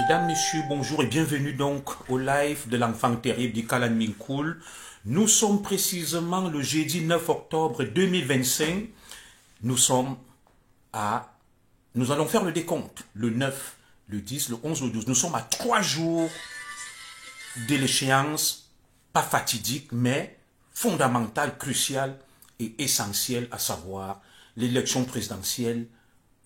Mesdames, Messieurs, bonjour et bienvenue donc au live de l'enfant terrible du Kalan Minkoul. Nous sommes précisément le jeudi 9 octobre 2025. Nous allons faire le décompte. Le 9, le 10, le 11, le 12. Nous sommes à 3 jours de l'échéance, pas fatidique, mais fondamentale, cruciale et essentielle, à savoir l'élection présidentielle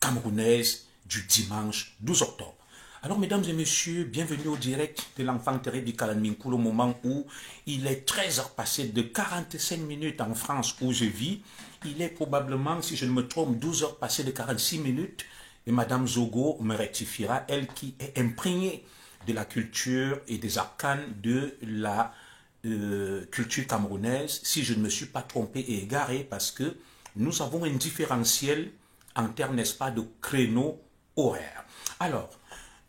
camerounaise du dimanche 12 octobre. Alors, mesdames et messieurs, bienvenue au direct de l'enfant terrible du Kalan Minkoul au moment où il est 13h passé de 45 minutes en France où je vis. Il est probablement, si je ne me trompe, 12h passé de 46 minutes. Et Madame Zogo me rectifiera, elle qui est imprégnée de la culture et des arcanes de la culture camerounaise, si je ne me suis pas trompé et égaré, parce que nous avons un différentiel en termes, n'est-ce pas, de créneau horaire. Alors,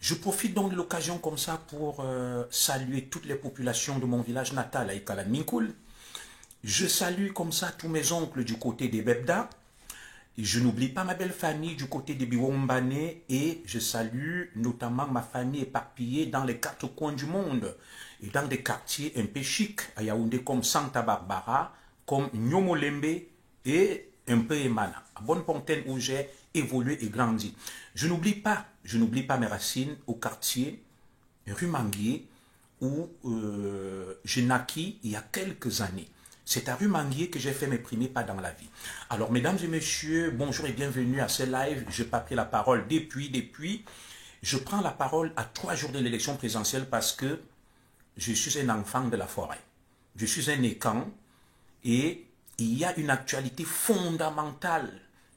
je profite donc de l'occasion comme ça pour saluer toutes les populations de mon village natal à Kalan Minkoul. Je salue comme ça tous mes oncles du côté des Bebda. Je n'oublie pas ma belle famille du côté des Biwombane et je salue notamment ma famille éparpillée dans les 4 coins du monde et dans des quartiers un peu chics à Yaoundé comme Santa Barbara, comme Nyomolembe et un peu Emana, à Bonne-Fontaine où j'ai évolué et grandi. Je n'oublie pas mes racines au quartier rue Manguier où j'ai naquis il y a quelques années. C'est à rue Manguier que j'ai fait mes premiers pas dans la vie. Alors, mesdames et messieurs, bonjour et bienvenue à ce live. Je n'ai pas pris la parole depuis. Je prends la parole à 3 jours de l'élection présidentielle parce que je suis un enfant de la forêt. Je suis un écan et il y a une actualité fondamentale,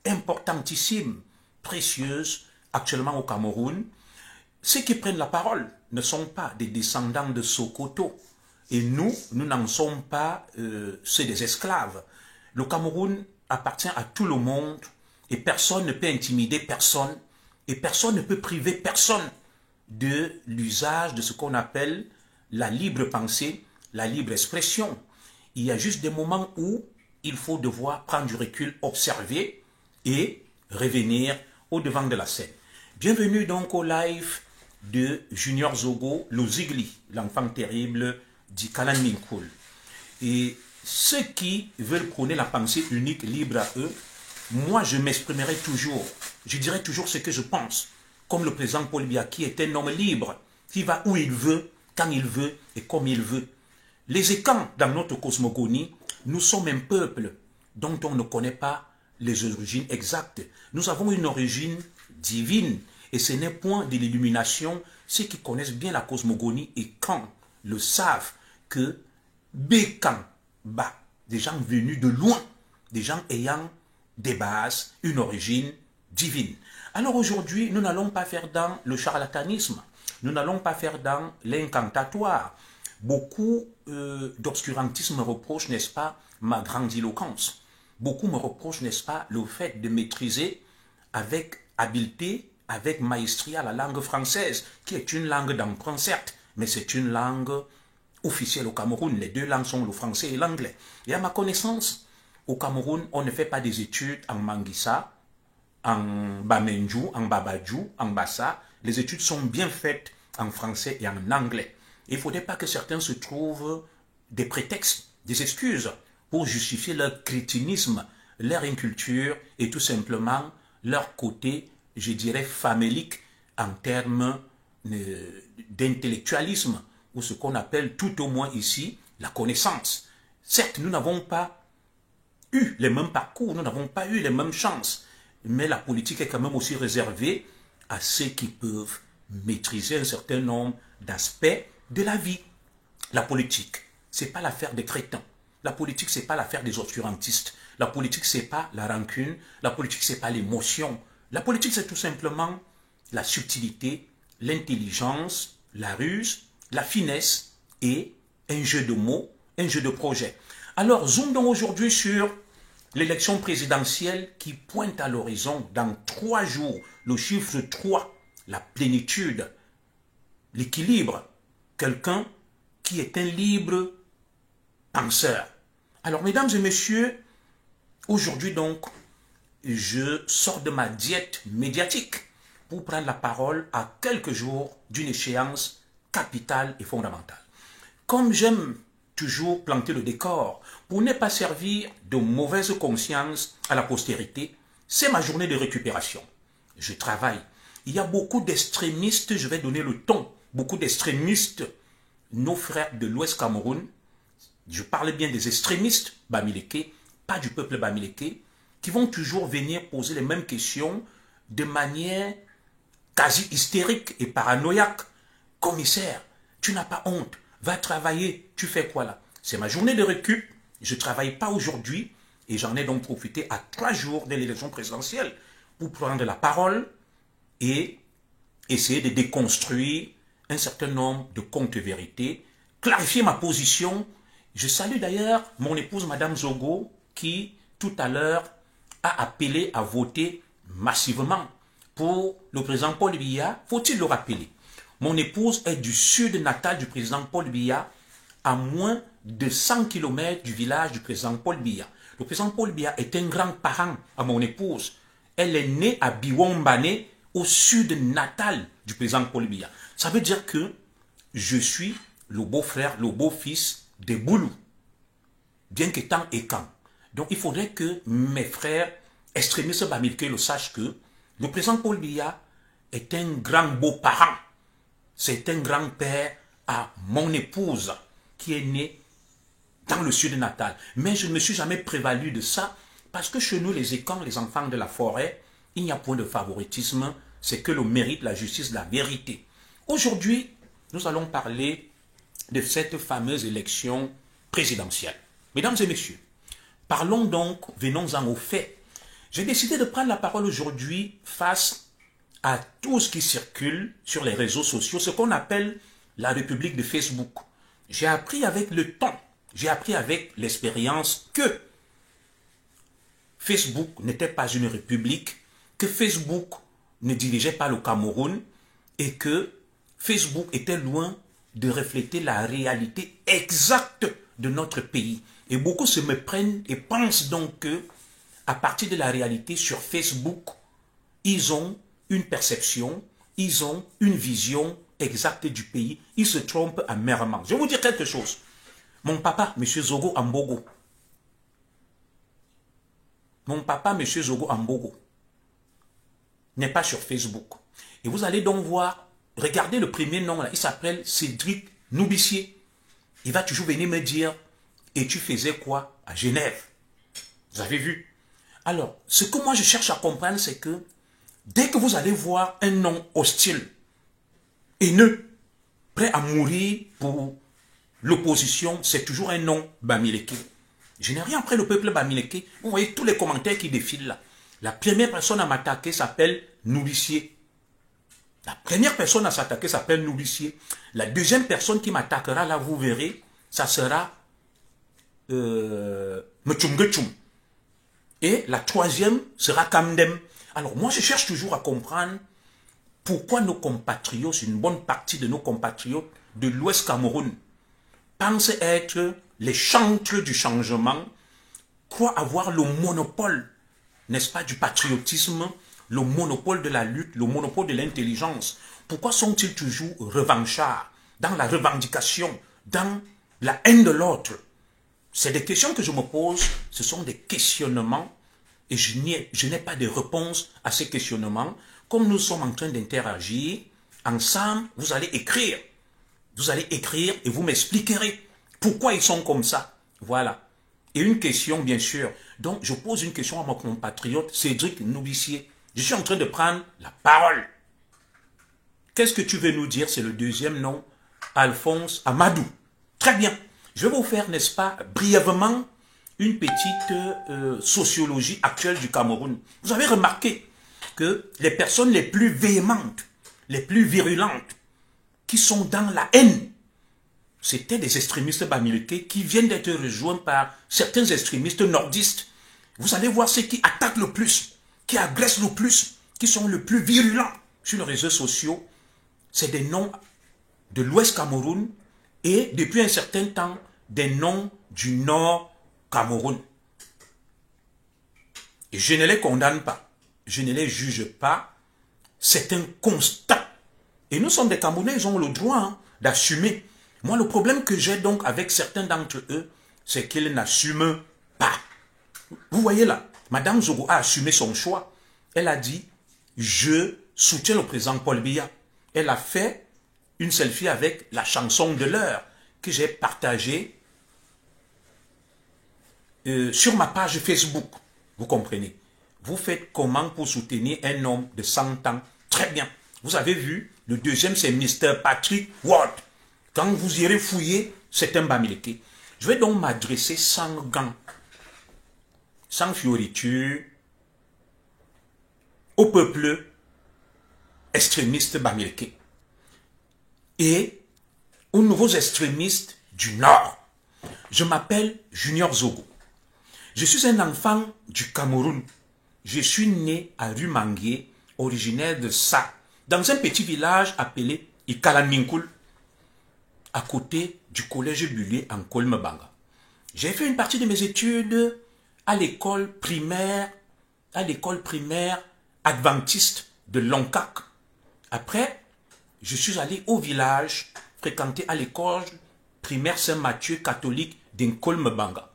importantissime, précieuse actuellement au Cameroun. Ceux qui prennent la parole ne sont pas des descendants de Sokoto. Et nous n'en sommes pas, c'est des esclaves. Le Cameroun appartient à tout le monde et personne ne peut intimider personne et personne ne peut priver personne de l'usage de ce qu'on appelle la libre pensée, la libre expression. Il y a juste des moments où il faut devoir prendre du recul, observer et revenir au devant de la scène. Bienvenue donc au live de Junior Zogo, le Zigli, l'enfant terrible du Kalan Minkoul. Et ceux qui veulent prôner la pensée unique, libre à eux, moi je m'exprimerai toujours, je dirai toujours ce que je pense, comme le président Paul Biya qui est un homme libre, qui va où il veut, quand il veut et comme il veut. Les écans dans notre cosmogonie, nous sommes un peuple dont on ne connaît pas les origines exactes. Nous avons une origine divine et ce n'est point de l'illumination. Ceux qui connaissent bien la cosmogonie et quand le savent que Békan, des gens venus de loin, des gens ayant des bases, une origine divine. Alors aujourd'hui, nous n'allons pas faire dans le charlatanisme, nous n'allons pas faire dans l'incantatoire. Beaucoup d'obscurantisme me reprochent, n'est-ce pas, ma grandiloquence. Beaucoup me reprochent, n'est-ce pas, le fait de maîtriser avec habileté, avec maestria la langue française, qui est une langue d'emprunt, certes, mais c'est une langue officielle au Cameroun. Les 2 langues sont le français et l'anglais. Et à ma connaissance, au Cameroun, on ne fait pas des études en Manguissa, en Bamenju, en Babadjou, en Bassa. Les études sont bien faites en français et en anglais. Il ne faudrait pas que certains se trouvent des prétextes, des excuses pour justifier leur crétinisme, leur inculture et tout simplement leur côté, je dirais, famélique en termes d'intellectualisme ou ce qu'on appelle tout au moins ici la connaissance. Certes, nous n'avons pas eu les mêmes parcours, nous n'avons pas eu les mêmes chances, mais la politique est quand même aussi réservée à ceux qui peuvent maîtriser un certain nombre d'aspects de la vie. La politique, ce n'est pas l'affaire des crétins. La politique, ce n'est pas l'affaire des obscurantistes. La politique, ce n'est pas la rancune. La politique, ce n'est pas l'émotion. La politique, c'est tout simplement la subtilité, l'intelligence, la ruse, la finesse et un jeu de mots, un jeu de projets. Alors, zoomons aujourd'hui sur l'élection présidentielle qui pointe à l'horizon dans 3 jours, le chiffre 3, la plénitude, l'équilibre, quelqu'un qui est un libre penseur. Alors, mesdames et messieurs, aujourd'hui donc, je sors de ma diète médiatique pour prendre la parole à quelques jours d'une échéance capitale et fondamentale. Comme j'aime toujours planter le décor pour ne pas servir de mauvaise conscience à la postérité, c'est ma journée de récupération. Je travaille. Il y a beaucoup d'extrémistes, je vais donner le ton, beaucoup d'extrémistes, nos frères de l'Ouest Cameroun, je parle bien des extrémistes bamileke, pas du peuple bamileke, qui vont toujours venir poser les mêmes questions de manière quasi hystérique et paranoïaque. Commissaire, tu n'as pas honte, va travailler, tu fais quoi là? C'est ma journée de récup, je ne travaille pas aujourd'hui et j'en ai donc profité à 3 jours de l'élection présidentielle pour prendre la parole et essayer de déconstruire un certain nombre de contre-vérités, clarifier ma position. Je salue d'ailleurs mon épouse Madame Zogo qui tout à l'heure a appelé à voter massivement pour le président Paul Biya. Faut-il le rappeler? Mon épouse est du sud natal du président Paul Biya, à moins de 100 km du village du président Paul Biya. Le président Paul Biya est un grand-parent à mon épouse. Elle est née à Biwombane, au sud natal du président Paul Biya. Ça veut dire que je suis le beau-frère, le beau-fils de Boulou, bien qu'étant écan. Donc il faudrait que mes frères extrémistes bamileke le sachent que le président Paul Biya est un grand beau-parent. C'est un grand-père à mon épouse qui est née dans le sud natal. Mais je ne me suis jamais prévalu de ça parce que chez nous, les écans, les enfants de la forêt, il n'y a point de favoritisme, c'est que le mérite, la justice, la vérité. Aujourd'hui, nous allons parler de cette fameuse élection présidentielle. Mesdames et messieurs, parlons donc, venons-en aux faits. J'ai décidé de prendre la parole aujourd'hui face à tout ce qui circule sur les réseaux sociaux, ce qu'on appelle la République de Facebook. J'ai appris avec le temps, j'ai appris avec l'expérience que Facebook n'était pas une république, que Facebook ne dirigeait pas le Cameroun et que Facebook était loin de refléter la réalité exacte de notre pays. Et beaucoup se méprennent et pensent donc que, à partir de la réalité sur Facebook, ils ont une perception, ils ont une vision exacte du pays. Ils se trompent amèrement. Je vais vous dire quelque chose. Mon papa, M. Zogo Ambogo, n'est pas sur Facebook. Et vous allez donc voir, regardez le premier nom là, il s'appelle Cédric Noubissier. Il va toujours venir me dire, et tu faisais quoi à Genève? Vous avez vu? Alors, ce que moi je cherche à comprendre, c'est que dès que vous allez voir un nom hostile, haineux, prêt à mourir pour l'opposition, c'est toujours un nom bamileke. Je n'ai rien après le peuple bamileke. Vous voyez tous les commentaires qui défilent là. La première personne à m'attaquer s'appelle Noubissier. La première personne à s'attaquer s'appelle Noubissier. La deuxième personne qui m'attaquera là, vous verrez, ça sera Mchumgechum. Et la troisième sera Kamdem. Alors moi je cherche toujours à comprendre pourquoi nos compatriotes, une bonne partie de nos compatriotes de l'Ouest Cameroun, pensent être les chantres du changement, croient avoir le monopole, n'est-ce pas, du patriotisme, le monopole de la lutte, le monopole de l'intelligence. Pourquoi sont-ils toujours revanchards dans la revendication, dans la haine de l'autre? C'est des questions que je me pose, ce sont des questionnements et je n'ai pas de réponse à ces questionnements. Comme nous sommes en train d'interagir, ensemble, vous allez écrire. Vous allez écrire et vous m'expliquerez pourquoi ils sont comme ça. Voilà. Et une question, bien sûr. Donc, je pose une question à mon compatriote, Cédric Noubissier. Je suis en train de prendre la parole. Qu'est-ce que tu veux nous dire? C'est le deuxième nom. Alphonse Amadou. Très bien. Je vais vous faire, n'est-ce pas, brièvement, une petite sociologie actuelle du Cameroun. Vous avez remarqué que les personnes les plus véhémentes, les plus virulentes, qui sont dans la haine, c'était des extrémistes bamileke qui viennent d'être rejoints par certains extrémistes nordistes. Vous allez voir ceux qui attaquent le plus, qui agressent le plus, qui sont le plus virulents sur les réseaux sociaux. C'est des noms de l'Ouest Cameroun et depuis un certain temps, des noms du Nord Cameroun. Et je ne les condamne pas, je ne les juge pas. C'est un constat. Et nous sommes des Camerounais, ils ont le droit hein, d'assumer. Moi, le problème que j'ai donc avec certains d'entre eux, c'est qu'ils n'assument pas. Vous voyez là, Madame Zogo a assumé son choix. Elle a dit, je soutiens le président Paul Biya. Elle a fait une selfie avec la chanson de l'heure que j'ai partagée sur ma page Facebook. Vous comprenez? Vous faites comment pour soutenir un homme de 100 ans? Très bien. Vous avez vu, le deuxième c'est Mr. Patrick Ward. Quand vous irez fouiller, c'est un Bamileke. Je vais donc m'adresser sans gants, sans fioriture, au peuple extrémiste Bamileke et aux nouveaux extrémistes du Nord. Je m'appelle Junior Zogo. Je suis un enfant du Cameroun. Je suis né à Rumangué, originaire de Sa, dans un petit village appelé Ikalaminkoul, à côté du collège Bullier en Kolmebanga. J'ai fait une partie de mes études à l'école primaire adventiste de Loncac. Après, je suis allé au village, fréquenter à l'école primaire Saint-Mathieu catholique d'Nkolmebanga.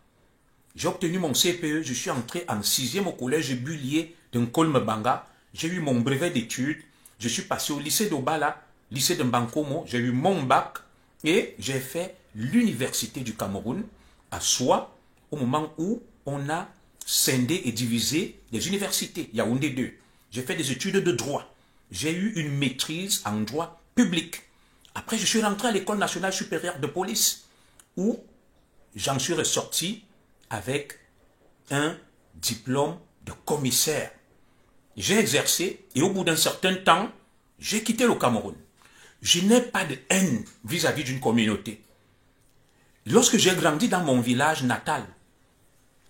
J'ai obtenu mon CPE, je suis entré en 6e au collège Bullier d'Nkolmebanga. J'ai eu mon brevet d'études, je suis passé au lycée d'Obala, lycée de Mbankomo, j'ai eu mon bac et j'ai fait l'université du Cameroun à Soie au moment où on a scindé et divisé les universités, Yaoundé 2. J'ai fait des études de droit. J'ai eu une maîtrise en droit public. Après, je suis rentré à l'École nationale supérieure de police où j'en suis ressorti avec un diplôme de commissaire. J'ai exercé et au bout d'un certain temps, j'ai quitté le Cameroun. Je n'ai pas de haine vis-à-vis d'une communauté. Lorsque j'ai grandi dans mon village natal,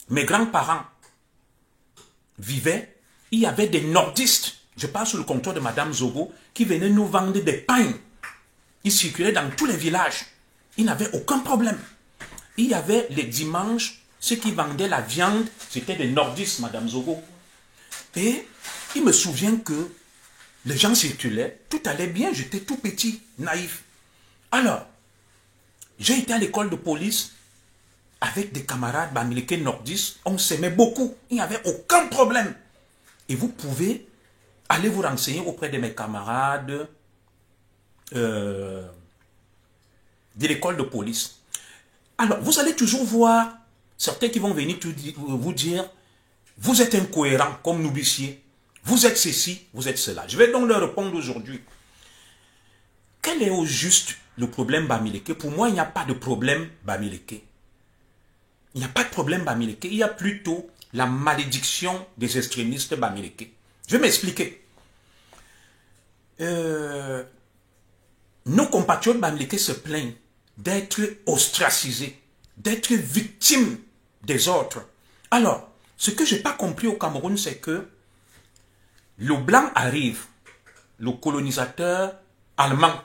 mes grands-parents vivaient, il y avait des nordistes, je parle sous le contrôle de Madame Zogo, qui venaient nous vendre des pains. Ils circulaient dans tous les villages. Ils n'avaient aucun problème. Il y avait les dimanches, ceux qui vendaient la viande, c'était des nordistes, Madame Zogo. Et il me souvient que les gens circulaient, tout allait bien, j'étais tout petit, naïf. Alors, j'ai été à l'école de police avec des camarades bamileke nordistes, on s'aimait beaucoup, il n'y avait aucun problème. Et vous pouvez aller vous renseigner auprès de mes camarades de l'école de police. Alors, vous allez toujours voir certains qui vont venir vous dire, vous êtes incohérent comme Noubissier, vous êtes ceci, vous êtes cela. Je vais donc leur répondre aujourd'hui. Quel est au juste le problème Bamileke? Pour moi, il n'y a pas de problème Bamileke. Il n'y a pas de problème Bamileke, il y a plutôt la malédiction des extrémistes Bamileke. Je vais m'expliquer. Nos compatriotes Bamileke se plaignent d'être ostracisés, d'être victimes des autres. Alors, ce que je n'ai pas compris au Cameroun, c'est que le blanc arrive, le colonisateur allemand.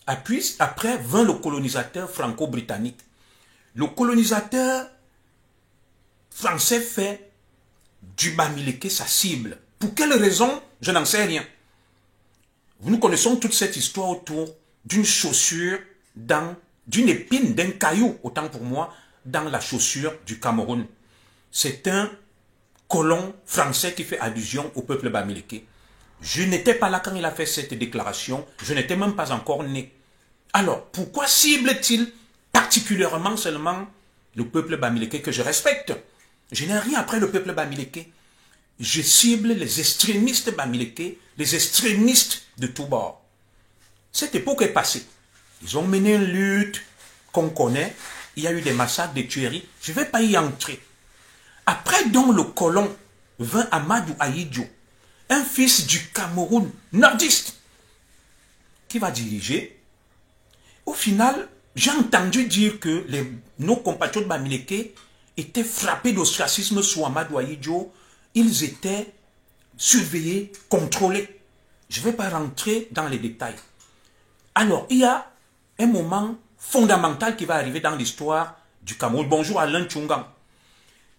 Après vint le colonisateur franco-britannique. Le colonisateur français fait du Bamileke sa cible. Pour quelle raison? Je n'en sais rien. Nous connaissons toute cette histoire autour d'une chaussure, d'une épine, d'un caillou, autant pour moi, dans la chaussure du Cameroun. C'est un colon français qui fait allusion au peuple Bamileke. Je n'étais pas là quand il a fait cette déclaration, je n'étais même pas encore né. Alors, pourquoi cible-t-il particulièrement seulement le peuple Bamileke que je respecte? Je n'ai rien après le peuple Bamileke. Je cible les extrémistes Bamileke, les extrémistes de tous bords. Cette époque est passée. Ils ont mené une lutte qu'on connaît. Il y a eu des massacres, des tueries. Je ne vais pas y entrer. Après donc le colon vint Amadou Ahidjo, un fils du Cameroun nordiste, qui va diriger. Au final, j'ai entendu dire que nos compatriotes Bamileke étaient frappés d'ostracisme sous Amadou Ahidjo. Ils étaient surveillés, contrôlés. Je ne vais pas rentrer dans les détails. Alors, il y a un moment fondamental qui va arriver dans l'histoire du Cameroun. Bonjour Alain Tchungang.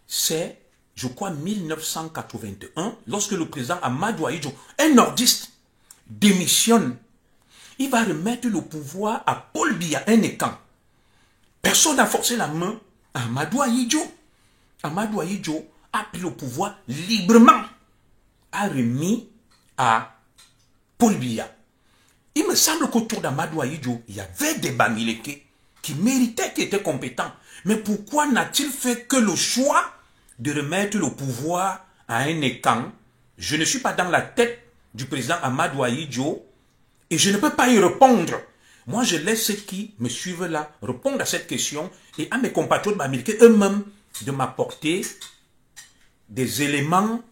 C'est, je crois, 1981, lorsque le président Amadou Ahidjo, un nordiste, démissionne, il va remettre le pouvoir à Paul Biya, un écan. Personne n'a forcé la main à Amadou Ahidjo. Amadou Ahidjo a pris le pouvoir librement, a remis à Paul Biya. Il me semble qu'autour d'Amadou Ahidjo, il y avait des Bamileke qui méritaient, qui étaient compétents. Mais pourquoi n'a-t-il fait que le choix de remettre le pouvoir à un écan? Je ne suis pas dans la tête du président Amadou Ahidjo et je ne peux pas y répondre. Moi, je laisse ceux qui me suivent là répondre à cette question et à mes compatriotes Bamileke eux-mêmes de m'apporter des éléments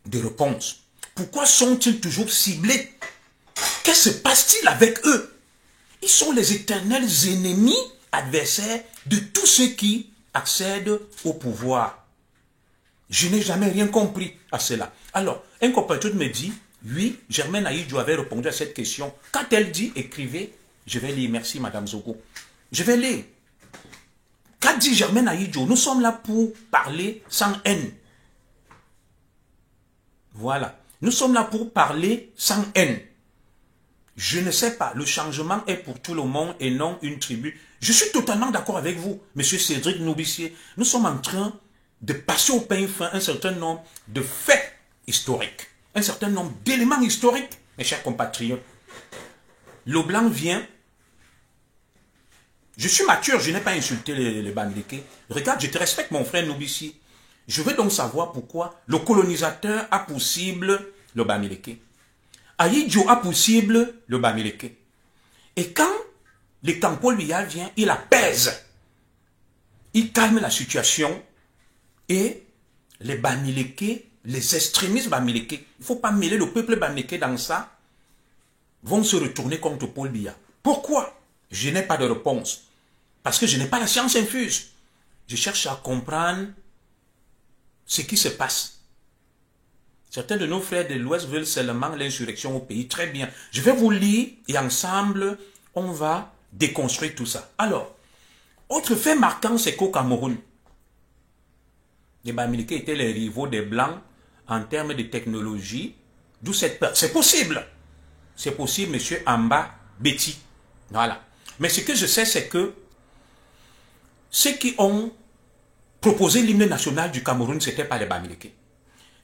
de réponse. Pourquoi sont-ils toujours ciblés? Que se passe-t-il avec eux? Ils sont les éternels ennemis, adversaires de tous ceux qui accèdent au pouvoir. Je n'ai jamais rien compris à cela. Alors, un compatriote me dit, oui, Germaine Ahidjo avait répondu à cette question. Quand elle dit, écrivez, je vais lire. Merci, Madame Zogo. Je vais lire. Qu'a dit Germaine Ahidjo? Nous sommes là pour parler sans haine. Voilà. Nous sommes là pour parler sans haine. Je ne sais pas, le changement est pour tout le monde et non une tribu. Je suis totalement d'accord avec vous, Monsieur Cédric Noubissier. Nous sommes en train de passer au pain fin un certain nombre de faits historiques, un certain nombre d'éléments historiques, mes chers compatriotes. Le blanc vient. Je suis mature, je n'ai pas insulté les Bamileke. Regarde, je te respecte, mon frère Noubissier. Je veux donc savoir pourquoi le colonisateur a possible le Bamileke. Ahidjo a possible le Bamileke. Et quand le camp Paul Biya vient, il apaise. Il calme la situation. Et les Bamileke, les extrémistes Bamileke, il ne faut pas mêler le peuple Bamileke dans ça, vont se retourner contre Paul Biya. Pourquoi? Je n'ai pas de réponse. Parce que je n'ai pas la science infuse. Je cherche à comprendre ce qui se passe. Certains de nos frères de l'Ouest veulent seulement l'insurrection au pays. Très bien. Je vais vous lire et ensemble, on va déconstruire tout ça. Alors, autre fait marquant, c'est qu'au Cameroun, les Bamileke étaient les rivaux des Blancs en termes de technologie. D'où cette peur. C'est possible. C'est possible, monsieur Amba Betty. Voilà. Mais ce que je sais, c'est que ceux qui ont proposé l'hymne national du Cameroun, ce n'était pas les Bamileke.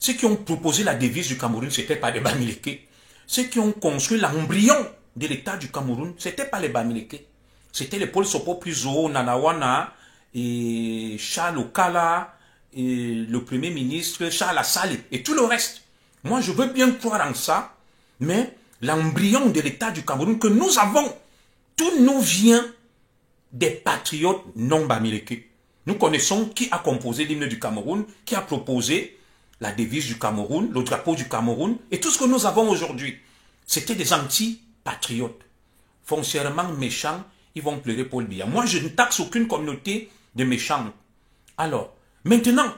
Ceux qui ont proposé la devise du Cameroun, ce n'était pas les Bamileke. Ceux qui ont construit l'embryon de l'État du Cameroun, ce n'était pas les Bamileke. C'était les Paul Sopo Pluzo, Nanawana, et Charles Okala, et le Premier ministre Charles Assali, et tout le reste. Moi, je veux bien croire en ça, mais l'embryon de l'État du Cameroun que nous avons, tout nous vient des patriotes non Bamileke. Nous connaissons qui a composé l'hymne du Cameroun, qui a proposé la devise du Cameroun, le drapeau du Cameroun, et tout ce que nous avons aujourd'hui. C'était des anti-patriotes. Foncièrement méchants, ils vont pleurer Paul Biya. Moi, je ne taxe aucune communauté de méchants. Alors, maintenant,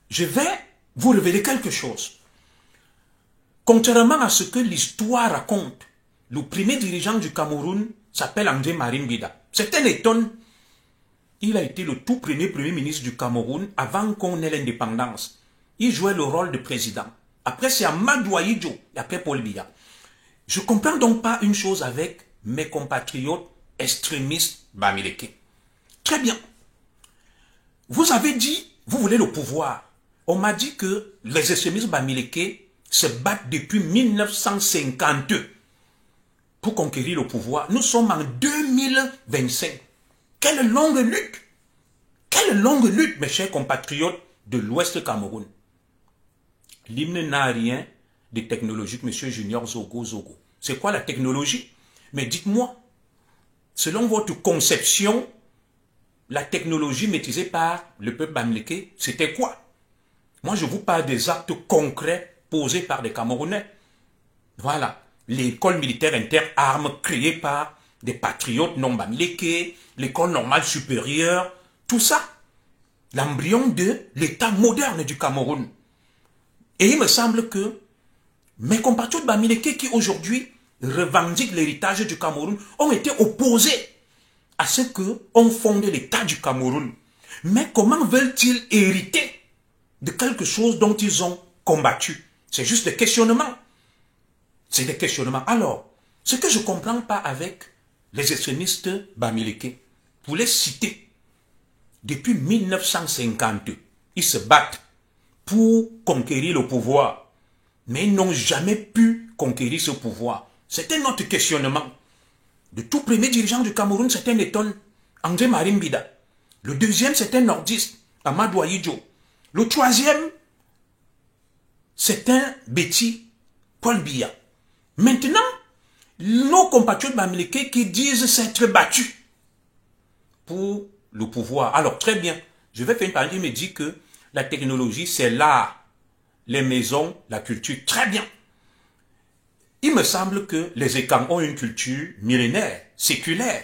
je vais vous révéler quelque chose. Contrairement à ce que l'histoire raconte, le premier dirigeant du Cameroun s'appelle André Maringida. Certains étonnent. Il a été le tout premier ministre du Cameroun avant qu'on ait l'indépendance. Il jouait le rôle de président. Après, c'est Amadou Ahidjo et après Paul Biya. Je ne comprends donc pas une chose avec mes compatriotes extrémistes Bamileke. Très bien. Vous avez dit, vous voulez le pouvoir. On m'a dit que les extrémistes Bamileke se battent depuis 1952 pour conquérir le pouvoir. Nous sommes en 2025. Quelle longue lutte! Quelle longue lutte, mes chers compatriotes de l'Ouest Cameroun. L'hymne n'a rien de technologique, monsieur Junior Zogo. C'est quoi la technologie? Mais dites-moi, selon votre conception, la technologie maîtrisée par le peuple Bamileke, c'était quoi? Moi, je vous parle des actes concrets posés par des Camerounais. Voilà, l'école militaire inter-armes créée par des patriotes non Bamileke, l'école normale supérieure, tout ça. L'embryon de l'État moderne du Cameroun. Et il me semble que mes compatriotes Bamileke qui aujourd'hui revendiquent l'héritage du Cameroun ont été opposés à ce qu'on fonde l'État du Cameroun. Mais comment veulent-ils hériter de quelque chose dont ils ont combattu? C'est juste des questionnements. C'est des questionnements. Alors, ce que je ne comprends pas avec les extrémistes bamileke, pour les citer, depuis 1950, ils se battent pour conquérir le pouvoir, mais ils n'ont jamais pu conquérir ce pouvoir. C'est un autre questionnement. Le tout premier dirigeant du Cameroun, c'est un étonne, André Marimbida. Le deuxième, c'est un nordiste, Amadou Ahidjo. Le troisième, c'est un Betty, Paul Biya. Maintenant, nos compatriotes bamileke qui disent s'être battus pour le pouvoir. Alors, très bien, je vais faire une parenthèse, il me dit que la technologie, c'est l'art, les maisons, la culture. Très bien. Il me semble que les Ekang ont une culture millénaire, séculaire.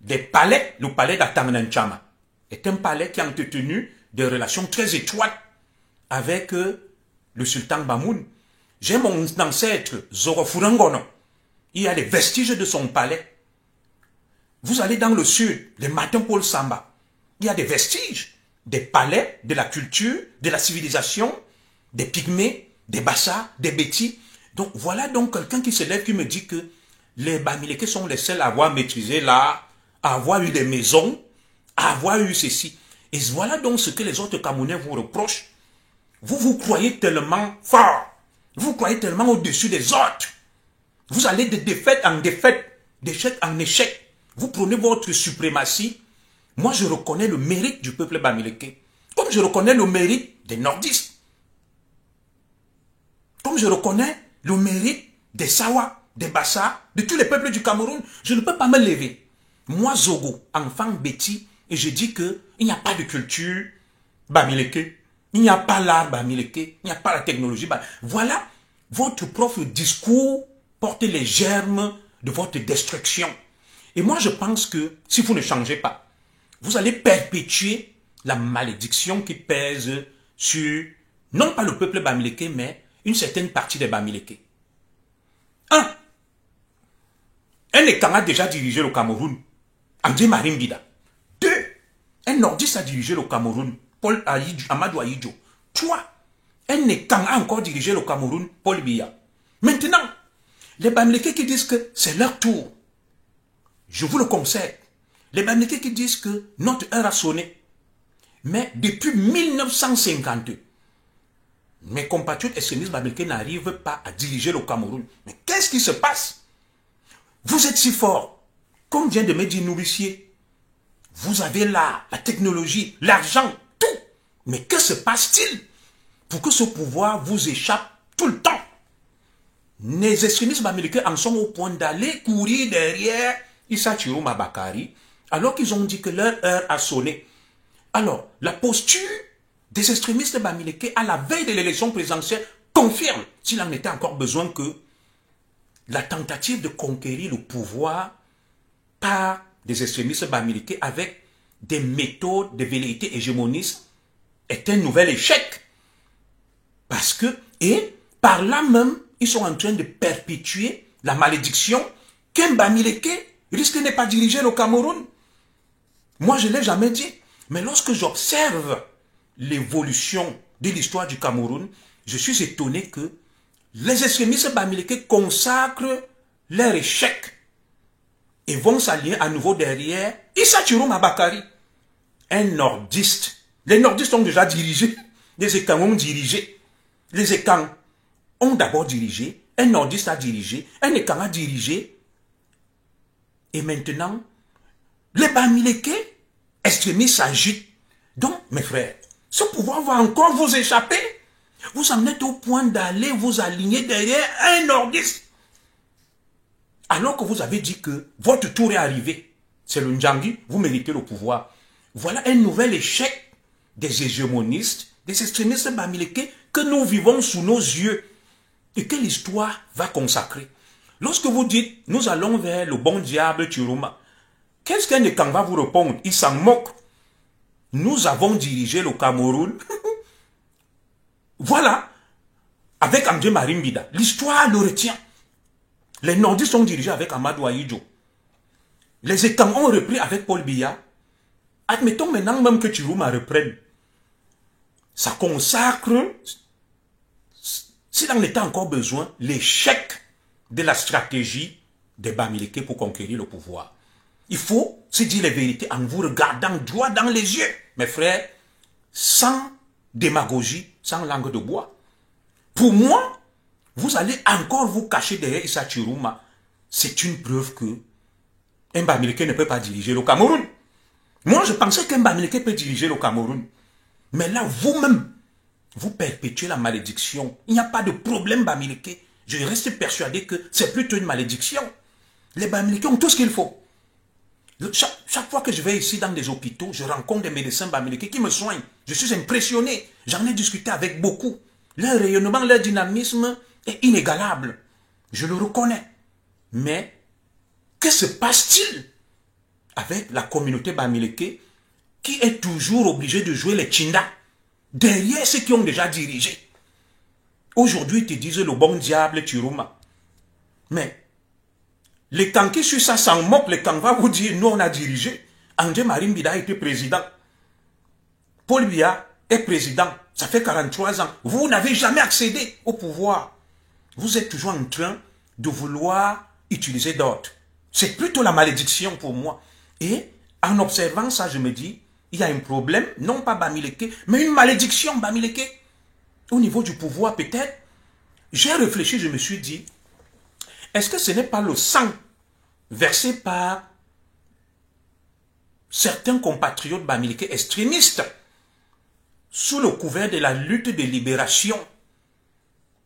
Des palais, le palais d'Atangnanchama est un palais qui a entretenu des relations très étroites avec le sultan Bamoun. J'ai mon ancêtre Zorofurangono. Il y a des vestiges de son palais. Vous allez dans le sud, les Martin Paul Samba. Il y a des vestiges des palais, de la culture, de la civilisation, des Pygmées, des Bassa, des Bétis. Donc voilà donc quelqu'un qui se lève qui me dit que les Bamileke sont les seuls à avoir maîtrisé l'art, à avoir eu des maisons, à avoir eu ceci. Et voilà donc ce que les autres Camerounais vous reprochent. Vous vous croyez tellement fort, vous croyez tellement au-dessus des autres. Vous allez de défaite en défaite, d'échec en échec. Vous prenez votre suprématie. Moi, je reconnais le mérite du peuple bamileke, comme je reconnais le mérite des nordistes, comme je reconnais le mérite des Sawa, des Bassa, de tous les peuples du Cameroun. Je ne peux pas me lever. Moi, Zogo, enfant Betty, et je dis qu'il n'y a pas de culture bamileke, il n'y a pas l'art bamileke, il n'y a pas la technologie. Voilà, votre propre discours porte les germes de votre destruction. Et moi, je pense que si vous ne changez pas, vous allez perpétuer la malédiction qui pèse sur, non pas le peuple bamileke, mais une certaine partie des bamileke. Un Ekang a déjà dirigé le Cameroun, André Marimbida. 2, un nordiste a dirigé le Cameroun, Amadou Ahidjo. 3, un Ekang a encore dirigé le Cameroun, Paul Biya. Maintenant, les bamileke qui disent que c'est leur tour, je vous le conseille. Les bamileke qui disent que notre heure a sonné. Mais depuis 1952, mes compatriotes extrémistes bamileke n'arrivent pas à diriger le Cameroun. Mais qu'est-ce qui se passe? Vous êtes si fort. Comme vient de me dire Nourricier, vous avez l'art, la technologie, l'argent, tout. Mais que se passe-t-il pour que ce pouvoir vous échappe tout le temps? Les extrémistes bamileke en sont au point d'aller courir derrière Issa Chiroma Bakari, alors qu'ils ont dit que leur heure a sonné. Alors, la posture des extrémistes bamileke à la veille de l'élection présidentielle confirme, s'il en était encore besoin, que la tentative de conquérir le pouvoir par des extrémistes bamileke avec des méthodes de velléité hégémonistes est un nouvel échec. Parce que, et par là même, ils sont en train de perpétuer la malédiction qu'un bamileke risque de ne pas diriger le Cameroun. Moi, je ne l'ai jamais dit. Mais lorsque j'observe l'évolution de l'histoire du Cameroun, je suis étonné que les extrémistes bamileke consacrent leur échec et vont s'allier à nouveau derrière Issa Chiroma Bakari, un nordiste. Les nordistes ont déjà dirigé, les Ekang ont dirigé. Les Ekang ont d'abord dirigé, un nordiste a dirigé, un Ekang a dirigé, et maintenant, les bamileke extrémistes s'agitent. Donc, mes frères, ce pouvoir va encore vous échapper. Vous en êtes au point d'aller vous aligner derrière un nordiste. Alors que vous avez dit que votre tour est arrivé. C'est le Ndjangi, vous méritez le pouvoir. Voilà un nouvel échec des hégémonistes, des extrémistes bamileke que nous vivons sous nos yeux et que l'histoire va consacrer. Lorsque vous dites, nous allons vers le bon diable Chiroma, qu'est-ce qu'un Ekang va vous répondre? Il s'en moque. Nous avons dirigé le Cameroun. Voilà. Avec André Marimbida. L'histoire le retient. Les nordistes ont dirigé avec Amadou Ahidjo. Les Ekang ont repris avec Paul Biya. Admettons maintenant même que Chiroma reprenne. Ça consacre, s'il en était encore besoin, l'échec de la stratégie des Bamileke pour conquérir le pouvoir. Il faut se dire les vérités en vous regardant droit dans les yeux, mes frères, sans démagogie, sans langue de bois. Pour moi, vous allez encore vous cacher derrière Issa Chiruma. C'est une preuve que un Bamileke ne peut pas diriger le Cameroun. Moi, je pensais qu'un Bamileke peut diriger le Cameroun. Mais là, vous-même, vous perpétuez la malédiction. Il n'y a pas de problème Bamileke. Je reste persuadé que c'est plutôt une malédiction. Les Bamileke ont tout ce qu'il faut. Chaque fois que je vais ici dans des hôpitaux, je rencontre des médecins Bamileke qui me soignent. Je suis impressionné. J'en ai discuté avec beaucoup. Leur rayonnement, leur dynamisme est inégalable. Je le reconnais. Mais, que se passe-t-il avec la communauté Bamileke qui est toujours obligée de jouer les Tchinda derrière ceux qui ont déjà dirigé? Aujourd'hui, ils te disent le bon diable Chiruma. Mais, les Kanki sur ça s'en moquent, les Kanki va vous dire, nous on a dirigé. André Marimbida a été président. Paul Biya est président. Ça fait 43 ans. Vous n'avez jamais accédé au pouvoir. Vous êtes toujours en train de vouloir utiliser d'autres. C'est plutôt la malédiction pour moi. Et en observant ça, je me dis, il y a un problème, non pas Bamileke, mais une malédiction Bamileke. Au niveau du pouvoir peut-être. J'ai réfléchi, je me suis dit, est-ce que ce n'est pas le sang versé par certains compatriotes Bamileke extrémistes sous le couvert de la lutte de libération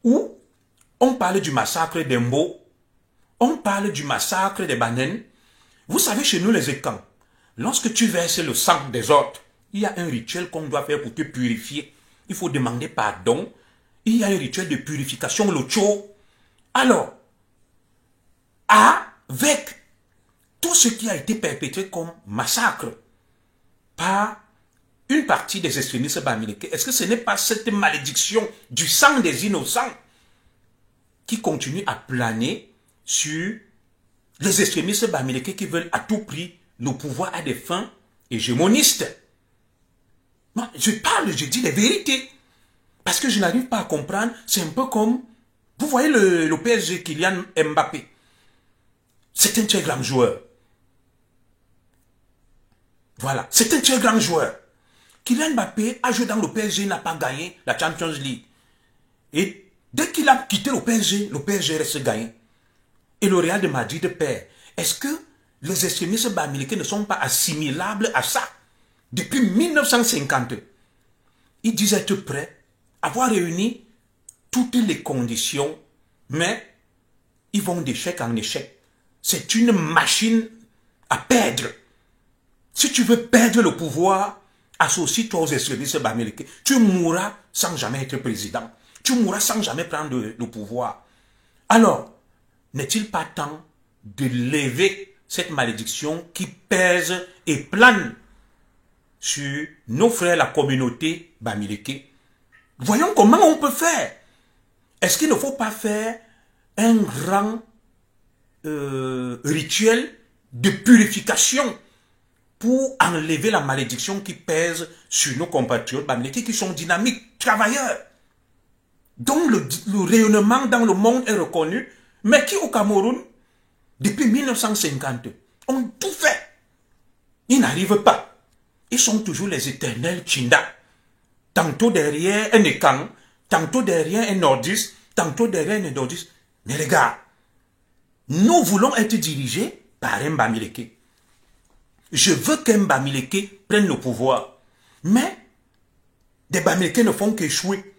où on parle du massacre d'Embo, on parle du massacre des Banen. Vous savez, chez nous les Ekans, lorsque tu verses le sang des autres, il y a un rituel qu'on doit faire pour te purifier. Il faut demander pardon. Il y a un rituel de purification, le Tcho. Alors, avec tout ce qui a été perpétré comme massacre par une partie des extrémistes Bamileke, est-ce que ce n'est pas cette malédiction du sang des innocents qui continue à planer sur les extrémistes Bamileke qui veulent à tout prix le pouvoir à des fins hégémonistes? Moi, je parle, je dis les vérités. Parce que je n'arrive pas à comprendre. C'est un peu comme, vous voyez le PSG Kylian Mbappé. C'est un très grand joueur. Voilà, c'est un très grand joueur. Kylian Mbappé a joué dans le PSG, n'a pas gagné la Champions League. Et dès qu'il a quitté le PSG reste gagné. Et le Real de Madrid perd. Est-ce que les extrémistes Bamileke ne sont pas assimilables à ça? Depuis 1950, ils disent être prêts, avoir réuni toutes les conditions, mais ils vont d'échec en échec. C'est une machine à perdre. Si tu veux perdre le pouvoir, associe-toi aux extrémistes Bamileke. Tu mourras sans jamais être président. Tu mourras sans jamais prendre le pouvoir. Alors, n'est-il pas temps de lever cette malédiction qui pèse et plane sur nos frères, la communauté Bamileke? Voyons comment on peut faire. Est-ce qu'il ne faut pas faire un grand rituel de purification pour enlever la malédiction qui pèse sur nos compatriotes Bamileke qui sont dynamiques, travailleurs, dont le rayonnement dans le monde est reconnu, mais qui au Cameroun, depuis 1950, ont tout fait. Ils n'arrivent pas. Ils sont toujours les éternels Tchinda. Tantôt derrière un Ekan, tantôt derrière un nordiste, tantôt derrière un nordiste. Mais les gars, nous voulons être dirigés par un Bamileke. Je veux qu'un Bamileke prenne le pouvoir. Mais des Bamileke ne font qu'échouer.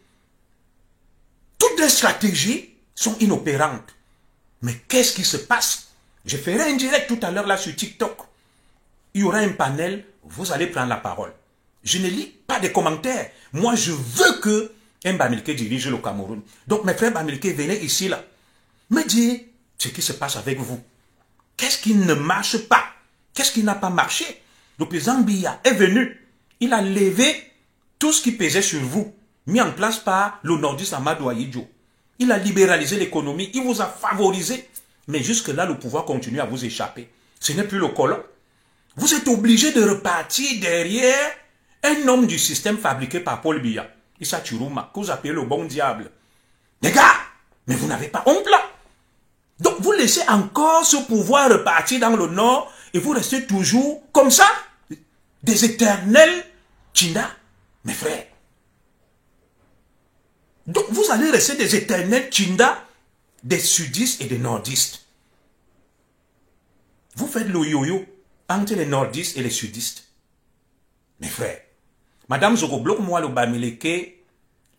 Toutes les stratégies sont inopérantes. Mais qu'est-ce qui se passe? Je ferai un direct tout à l'heure là sur TikTok. Il y aura un panel, vous allez prendre la parole. Je ne lis pas des commentaires. Moi, je veux que un Bamileke dirige le Cameroun. Donc, mes frères Bamileke, venez ici là. Me dire ce qui se passe avec vous. Qu'est-ce qui ne marche pas? Qu'est-ce qui n'a pas marché? Le président Biya est venu. Il a levé tout ce qui pesait sur vous, mis en place par le nordiste Amadou Ahidjo. Il a libéralisé l'économie, il vous a favorisé. Mais jusque-là, le pouvoir continue à vous échapper. Ce n'est plus le colon. Vous êtes obligé de repartir derrière un homme du système fabriqué par Paul Biya, Issa Chiruma, que vous appelez le bon diable. Les gars, mais vous n'avez pas honte là. Donc vous laissez encore ce pouvoir repartir dans le nord et vous restez toujours comme ça, des éternels Tchinda, mes frères. Donc vous allez rester des éternels Tchinda, des sudistes et des nordistes. Vous faites le yo-yo entre les nordistes et les sudistes. Mes frères, Madame Zogo, bloque-moi le Bamileke,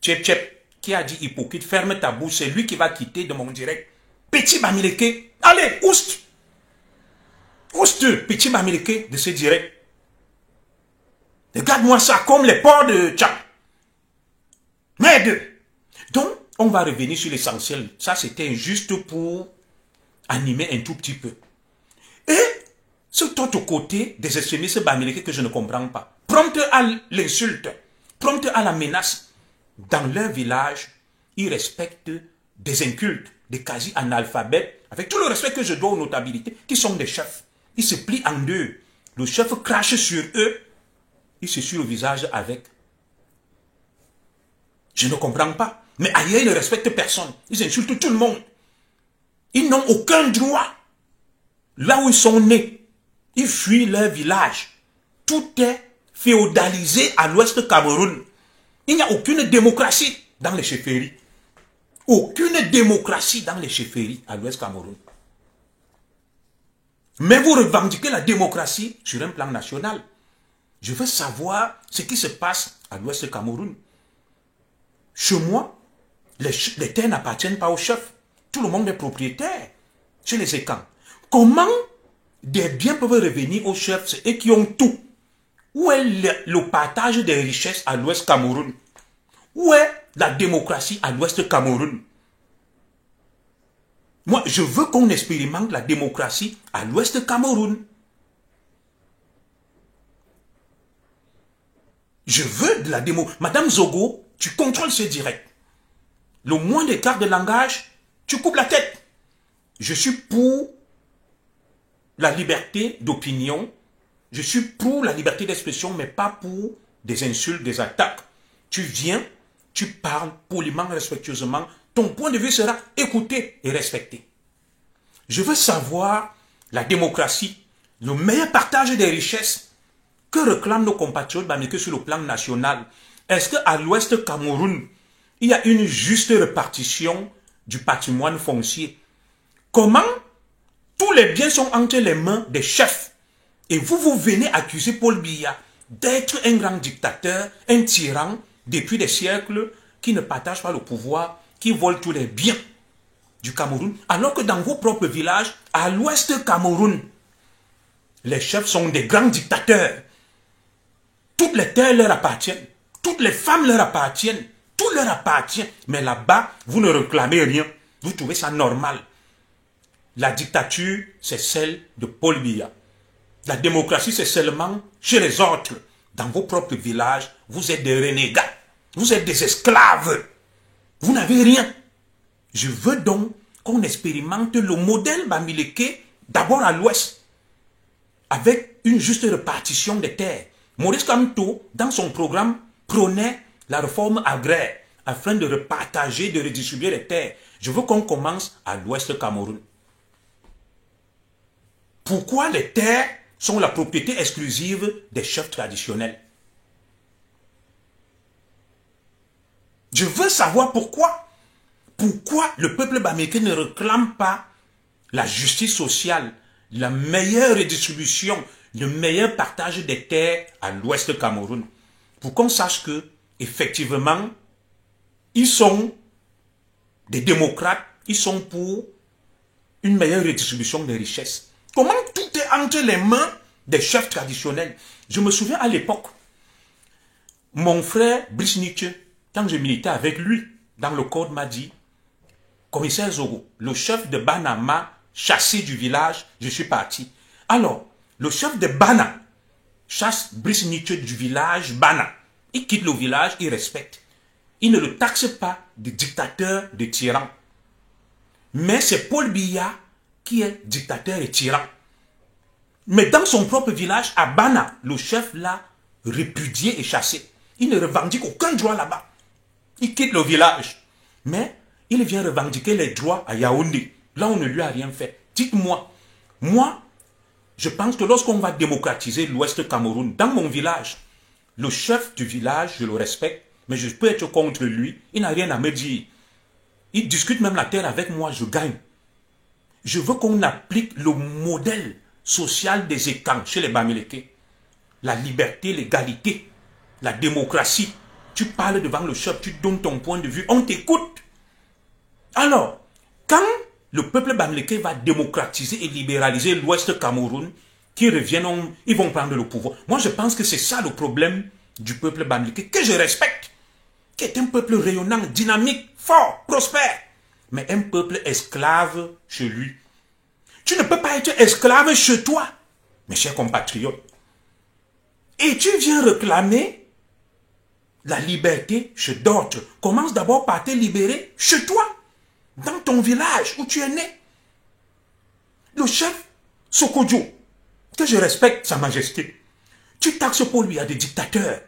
Tchep Tchep, qui a dit hypocrite, ferme ta bouche, c'est lui qui va quitter de mon direct. Petit Bamileke, allez, oust! Oust, petit Bamileke de ce direct. Regarde-moi ça comme les porcs de Tcham. Merde! Donc, on va revenir sur l'essentiel. Ça, c'était juste pour animer un tout petit peu. Et, cet autre côté des extrémistes bamileke que je ne comprends pas. Prompte à l'insulte, prompte à la menace. Dans leur village, ils respectent des incultes, des quasi-analphabètes, avec tout le respect que je dois aux notabilités, qui sont des chefs. Ils se plient en deux. Le chef crache sur eux, il se suit le visage avec. Je ne comprends pas. Mais ailleurs, ils ne respectent personne. Ils insultent tout le monde. Ils n'ont aucun droit. Là où ils sont nés, ils fuient leur village. Tout est féodalisé à l'ouest Cameroun. Il n'y a aucune démocratie dans les chefferies. Aucune démocratie dans les chefferies à l'ouest Cameroun. Mais vous revendiquez la démocratie sur un plan national. Je veux savoir ce qui se passe à l'ouest Cameroun. Chez moi, les terres n'appartiennent pas aux chefs. Tout le monde est propriétaire. Chez les Écans. Comment des biens peuvent revenir aux chefs, c'est eux qui ont tout? Où est le partage des richesses à l'ouest Cameroun? Où est la démocratie à l'ouest Cameroun? Moi, je veux qu'on expérimente la démocratie à l'ouest Cameroun. Je veux de la démo. Madame Zogo, tu contrôles ce direct. Le moins d'écart de langage, tu coupes la tête. Je suis pour la liberté d'opinion. Je suis pour la liberté d'expression, mais pas pour des insultes, des attaques. Tu viens, tu parles poliment, respectueusement. Ton point de vue sera écouté et respecté. Je veux savoir la démocratie, le meilleur partage des richesses que réclament nos compatriotes bamileke sur le plan national. Est-ce qu'à l'ouest Cameroun, il y a une juste répartition du patrimoine foncier? Comment tous les biens sont entre les mains des chefs? Et vous venez accuser Paul Biya d'être un grand dictateur, un tyran, depuis des siècles, qui ne partage pas le pouvoir, qui vole tous les biens du Cameroun, alors que dans vos propres villages, à l'ouest Cameroun, les chefs sont des grands dictateurs. Toutes les terres leur appartiennent, toutes les femmes leur appartiennent, tout leur appartient. Mais là-bas, vous ne réclamez rien. Vous trouvez ça normal. La dictature, c'est celle de Paul Biya. La démocratie, c'est seulement chez les autres. Dans vos propres villages, vous êtes des renégats. Vous êtes des esclaves. Vous n'avez rien. Je veux donc qu'on expérimente le modèle bamileke d'abord à l'ouest, avec une juste répartition des terres. Maurice Kamto, dans son programme, prônait la réforme agraire afin de repartager, de redistribuer les terres. Je veux qu'on commence à l'ouest Cameroun. Pourquoi les terres sont la propriété exclusive des chefs traditionnels? Je veux savoir pourquoi. Pourquoi le peuple bamileke ne réclame pas la justice sociale, la meilleure redistribution, le meilleur partage des terres à l'ouest Cameroun? Pour qu'on sache que, effectivement, ils sont des démocrates, ils sont pour une meilleure redistribution des richesses. Comment tout est entre les mains des chefs traditionnels? Je me souviens à l'époque, mon frère Brice Nietzsche, quand je militais avec lui dans le code, m'a dit: commissaire Zogo, le chef de Bana m'a chassé du village, je suis parti. Alors, le chef de Bana chasse Brice Nietzsche du village Bana. Il quitte le village, il respecte. Il ne le taxe pas de dictateur, de tyran. Mais c'est Paul Biya qui est dictateur et tyran. Mais dans son propre village, à Bana, le chef l'a répudié et chassé. Il ne revendique aucun droit là-bas. Il quitte le village. Mais il vient revendiquer les droits à Yaoundé. Là, on ne lui a rien fait. Dites-moi, moi, je pense que lorsqu'on va démocratiser l'Ouest Cameroun, dans mon village, le chef du village, je le respecte, mais je peux être contre lui, il n'a rien à me dire. Il discute même la terre avec moi, je gagne. Je veux qu'on applique le modèle social des étangs chez les Bamileke. La liberté, l'égalité, la démocratie. Tu parles devant le chef, tu donnes ton point de vue, on t'écoute. Alors, quand le peuple bamileke va démocratiser et libéraliser l'Ouest Cameroun, qui reviennent, ils vont prendre le pouvoir. Moi, je pense que c'est ça le problème du peuple bamileke, que je respecte, qui est un peuple rayonnant, dynamique, fort, prospère, mais un peuple esclave chez lui. Tu ne peux pas être esclave chez toi, mes chers compatriotes. Et tu viens réclamer la liberté chez d'autres. Commence d'abord par te libérer chez toi, dans ton village où tu es né. Le chef Sokodjo, que je respecte sa majesté, tu taxes pour lui à des dictateurs.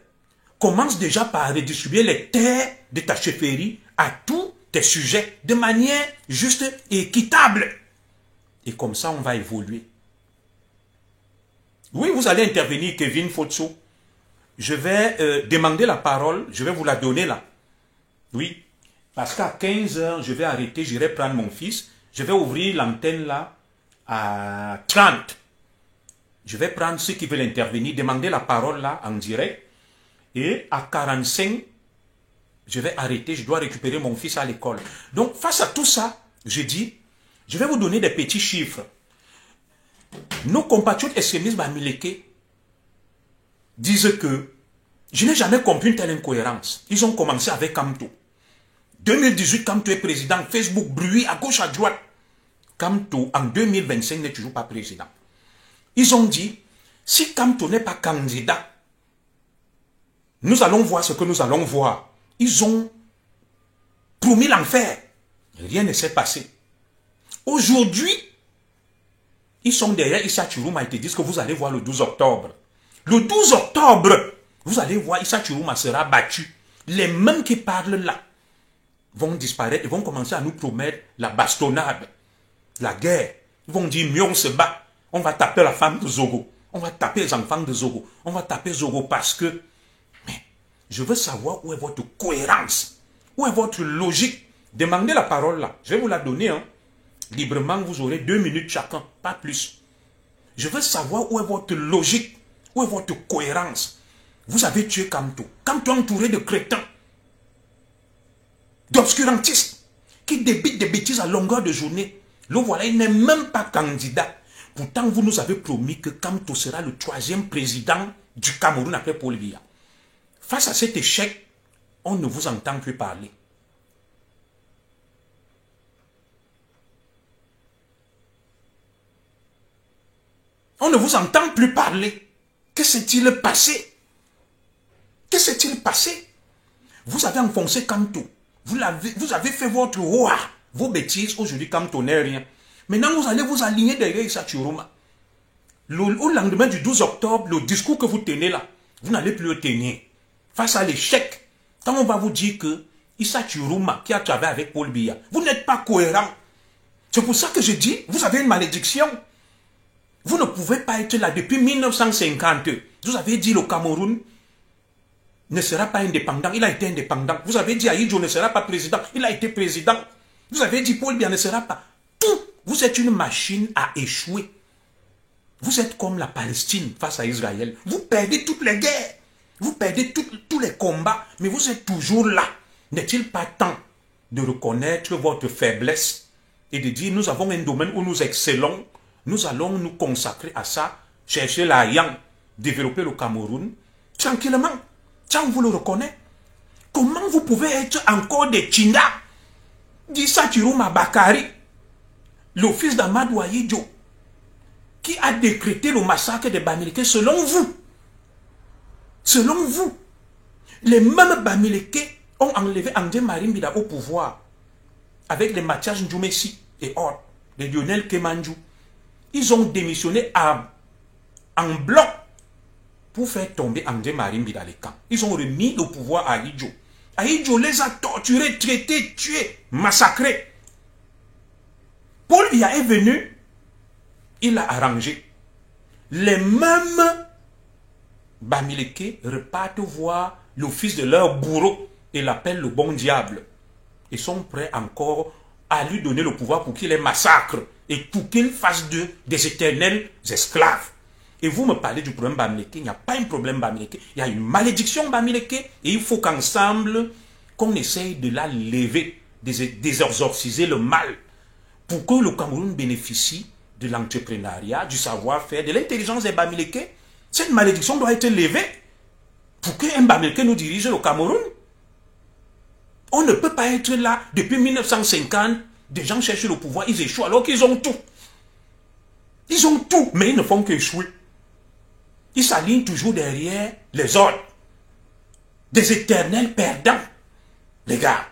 Commence déjà par redistribuer les terres de ta chefferie à tous tes sujets de manière juste et équitable. Et comme ça, on va évoluer. Oui, vous allez intervenir, Kevin Fotso. Je vais demander la parole, je vais vous la donner là. Oui, parce qu'à 15 h, je vais arrêter, j'irai prendre mon fils. Je vais ouvrir l'antenne là à 30. Je vais prendre ceux qui veulent intervenir, demander la parole là en direct. Et à 45, je vais arrêter, je dois récupérer mon fils à l'école. Donc face à tout ça, je dis, je vais vous donner des petits chiffres. Nos compatriotes extrémistes bamileke disent que je n'ai jamais compris une telle incohérence. Ils ont commencé avec Kamto. 2018, Kamto est président. Facebook, bruit à gauche, à droite. Kamto, en 2025, n'est toujours pas président. Ils ont dit, si Kamto n'est pas candidat, nous allons voir ce que nous allons voir. Ils ont promis l'enfer. Rien ne s'est passé. Aujourd'hui, ils sont derrière Issa Chiruma et te disent que vous allez voir le 12 octobre. Le 12 octobre, vous allez voir Issa Chiruma sera battu. Les mêmes qui parlent là vont disparaître et vont commencer à nous promettre la bastonnade, la guerre. Ils vont dire, mieux on se bat. On va taper la femme de Zogo. On va taper les enfants de Zogo. On va taper Zogo parce que... Mais je veux savoir où est votre cohérence. Où est votre logique. Demandez la parole là. Je vais vous la donner. Hein. Librement, vous aurez 2 minutes chacun. Pas plus. Je veux savoir où est votre logique. Où est votre cohérence. Vous avez tué Kamto. Kamto entouré de crétins. D'obscurantistes. Qui débitent des bêtises à longueur de journée. Le voilà, il n'est même pas candidat. Pourtant, vous nous avez promis que Kamto sera le 3e président du Cameroun après Paul Biya. Face à cet échec, on ne vous entend plus parler. On ne vous entend plus parler. Que s'est-il passé? Que s'est-il passé? Vous avez enfoncé Kamto. Vous avez fait votre roi. Vos bêtises, aujourd'hui, Kamto n'est rien. Maintenant, vous allez vous aligner derrière Issa Chiruma. Au lendemain du 12 octobre, le discours que vous tenez là, vous n'allez plus le tenir. Face à l'échec, quand on va vous dire que Issa Chiruma, qui a travaillé avec Paul Biya, vous n'êtes pas cohérent. C'est pour ça que je dis, vous avez une malédiction. Vous ne pouvez pas être là depuis 1950. Vous avez dit le Cameroun ne sera pas indépendant. Il a été indépendant. Vous avez dit Ahidjo ne sera pas président. Il a été président. Vous avez dit Paul Biya ne sera pas. Tout. Vous êtes une machine à échouer. Vous êtes comme la Palestine face à Israël. Vous perdez toutes les guerres. Vous perdez tous les combats. Mais vous êtes toujours là. N'est-il pas temps de reconnaître votre faiblesse et de dire nous avons un domaine où nous excellons. Nous allons nous consacrer à ça. Chercher l'Ayan. Développer le Cameroun. Tranquillement. Ça, on vous le reconnaît. Comment vous pouvez être encore des Tchinda? D'Issa Chiruma Bakari, le fils d'Amadou Ahidjo, qui a décrété le massacre des Bamileke selon vous. Selon vous. Les mêmes Bamileke ont enlevé André Marimbida au pouvoir avec les Mathias Ndjoumessi et autres, les Lionel Kemanjou. Ils ont démissionné en bloc pour faire tomber André Marimbida dans les camps. Ils ont remis le pouvoir à Ahidjo. Ahidjo les a torturés, traités, tués, massacrés. Paul Biya est venu, il a arrangé. Les mêmes Bamileke repartent voir le fils de leur bourreau et l'appellent le bon diable. Ils sont prêts encore à lui donner le pouvoir pour qu'il les massacre et pour qu'il fasse d'eux des éternels esclaves. Et vous me parlez du problème Bamileke, il n'y a pas un problème Bamileke, il y a une malédiction Bamileke et il faut qu'ensemble, qu'on essaye de la lever, d'exorciser le mal pour que le Cameroun bénéficie de l'entrepreneuriat, du savoir-faire, de l'intelligence des Bamileke. Cette malédiction doit être levée pour qu'un Bamileke nous dirige le Cameroun. On ne peut pas être là depuis 1950. Des gens cherchent le pouvoir, ils échouent alors qu'ils ont tout. Ils ont tout, mais ils ne font qu'échouer. Ils s'alignent toujours derrière les ordres. Des éternels perdants, les gars.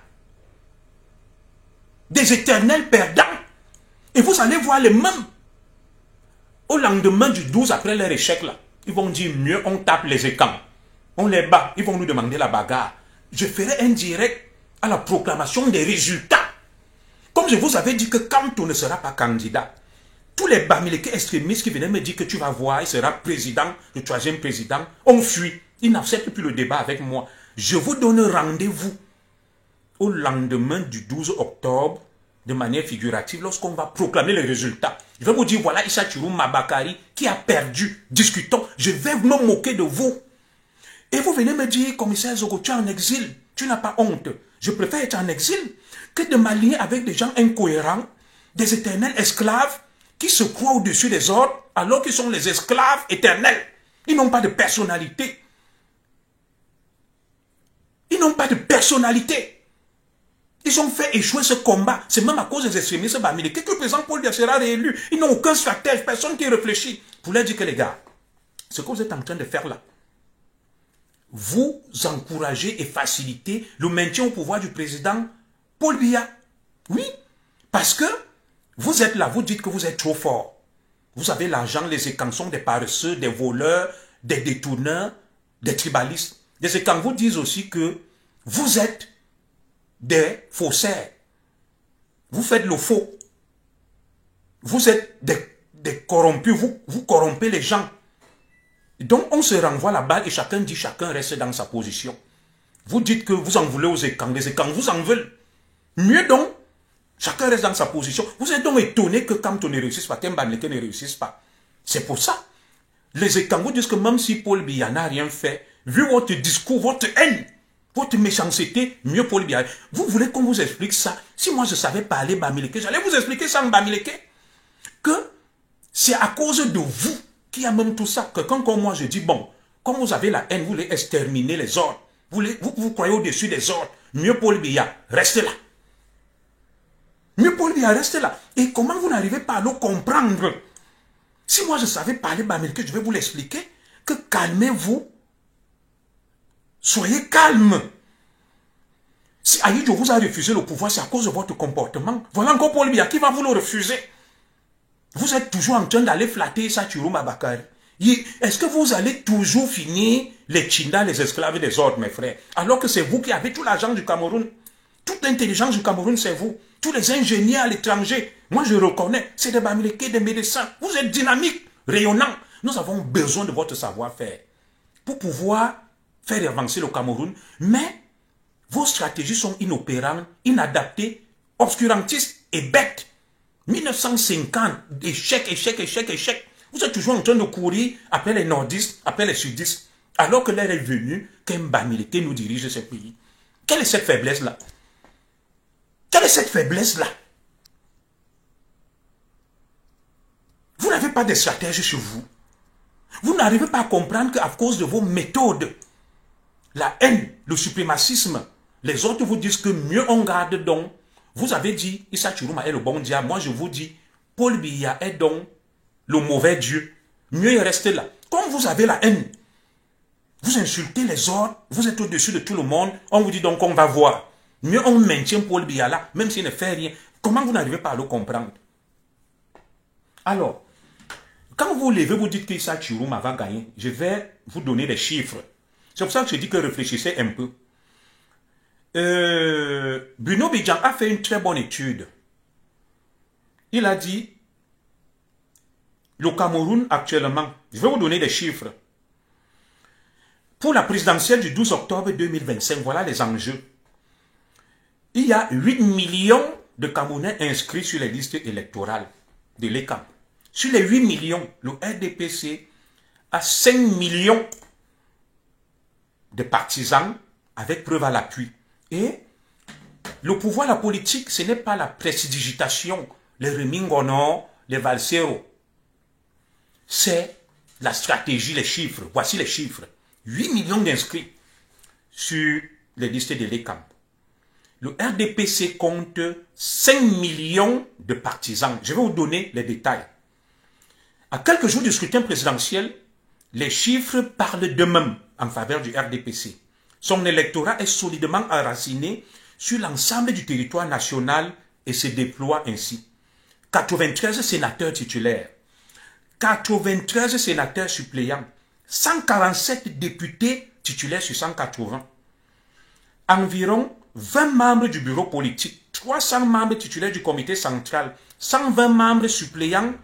Des éternels perdants. Et vous allez voir les mêmes. Au lendemain du 12, après leur échec là, ils vont dire mieux, on tape les écans. On les bat, ils vont nous demander la bagarre. Je ferai un direct à la proclamation des résultats. Comme je vous avais dit que quand on ne sera pas candidat, tous les Bamileke extrémistes qui venaient me dire que tu vas voir, il sera président, le troisième président, on fuit. Ils n'acceptent plus le débat avec moi. Je vous donne rendez-vous au lendemain du 12 octobre, de manière figurative, lorsqu'on va proclamer les résultats. Je vais vous dire, voilà Issa Thiroum Mabakari qui a perdu. Discutons. Je vais me moquer de vous. Et vous venez me dire, commissaire Zogo, tu es en exil. Tu n'as pas honte. Je préfère être en exil que de m'aligner avec des gens incohérents, des éternels esclaves qui se croient au-dessus des ordres alors qu'ils sont les esclaves éternels. Ils n'ont pas de personnalité. Ils n'ont pas de personnalité. Ils ont fait échouer ce combat. C'est même à cause des extrémistes Bamileke que le président Paul Biya sera réélu. Ils n'ont aucun stratège, personne qui réfléchit. Pour leur dire que les gars, ce que vous êtes en train de faire là, vous encouragez et facilitez le maintien au pouvoir du président Paul Biya. Oui, parce que vous êtes là, vous dites que vous êtes trop fort. Vous avez l'argent, les écans sont des paresseux, des voleurs, des détourneurs, des tribalistes. Les écans vous disent aussi que vous êtes des faussaires. Vous faites le faux. Vous êtes des corrompus, vous corrompez les gens. Donc on se renvoie la balle et chacun dit, chacun reste dans sa position. Vous dites que vous en voulez aux écans, les écans vous en veulent. Mieux donc, chacun reste dans sa position. Vous êtes donc étonné que quand on ne réussisse pas, qu'un Bamileke ne réussisse pas. C'est pour ça. Les écans vous disent que même si Paul Biya n'a rien fait, vu votre discours, votre haine, votre méchanceté, mieux Paul Biya. Vous voulez qu'on vous explique ça? Si moi je savais parler Bamileke, j'allais vous expliquer ça en Bamileke. Que c'est à cause de vous qu'il y a même tout ça. Que quand moi je dis, bon, comme vous avez la haine, vous voulez exterminer les ordres. Vous croyez au-dessus des ordres. Mieux Paul Biya, restez là. Mieux Paul Biya, restez là. Et comment vous n'arrivez pas à le comprendre? Si moi je savais parler Bamileke, je vais vous l'expliquer. Que calmez-vous. Soyez calme. Si Aïdjo vous a refusé le pouvoir, c'est à cause de votre comportement. Voilà encore Paul Biya qui va vous le refuser. Vous êtes toujours en train d'aller flatter Issa Thiroum Mabakari. Est-ce que vous allez toujours finir les Tchinda, les esclaves et les ordres, mes frères? Alors que c'est vous qui avez tout l'argent du Cameroun. Toute l'intelligence du Cameroun, c'est vous. Tous les ingénieurs à l'étranger. Moi, je reconnais. C'est des Bamileke, des médecins. Vous êtes dynamiques, rayonnants. Nous avons besoin de votre savoir-faire pour pouvoir faire avancer le Cameroun. Mais vos stratégies sont inopérantes, inadaptées, obscurantistes et bêtes. 1950, échec, échec, échec, échec. Vous êtes toujours en train de courir après les nordistes, après les sudistes, alors que l'heure est venue qu'un Bamileke nous dirige ce pays. Quelle est cette faiblesse-là? Quelle est cette faiblesse-là? Vous n'avez pas de stratège chez vous. Vous n'arrivez pas à comprendre qu'à cause de vos méthodes, la haine, le suprémacisme, les autres vous disent que mieux on garde donc. Vous avez dit, Issa Thiroum est le bon diable. Moi, je vous dis, Paul Biya est donc le mauvais Dieu. Mieux il reste là. Comme vous avez la haine, vous insultez les ordres, vous êtes au-dessus de tout le monde, on vous dit donc on va voir. Mieux on maintient Paul Biya là, même s'il ne fait rien. Comment vous n'arrivez pas à le comprendre? Alors, quand vous levez, vous dites qu'Issa Thiroum va gagner, je vais vous donner des chiffres. C'est pour ça que je dis que réfléchissez un peu. Bruno Bidjan a fait une très bonne étude. Il a dit, le Cameroun actuellement, je vais vous donner des chiffres. Pour la présidentielle du 12 octobre 2025, voilà les enjeux. Il y a 8 millions de Camerounais inscrits sur les listes électorales de l'ECAM. Sur les 8 millions, le RDPC a 5 millions de partisans avec preuve à l'appui. Et le pouvoir, la politique, ce n'est pas la prestidigitation, les remingono, les valseros. C'est la stratégie, les chiffres. Voici les chiffres. 8 millions d'inscrits sur les listes de l'ECAM. Le RDPC compte 5 millions de partisans. Je vais vous donner les détails. À quelques jours du scrutin présidentiel, les chiffres parlent d'eux-mêmes en faveur du RDPC. Son électorat est solidement enraciné sur l'ensemble du territoire national et se déploie ainsi. 93 sénateurs titulaires, 93 sénateurs suppléants, 147 députés titulaires sur 180. Environ 20 membres du bureau politique, 300 membres titulaires du comité central, 120 membres suppléants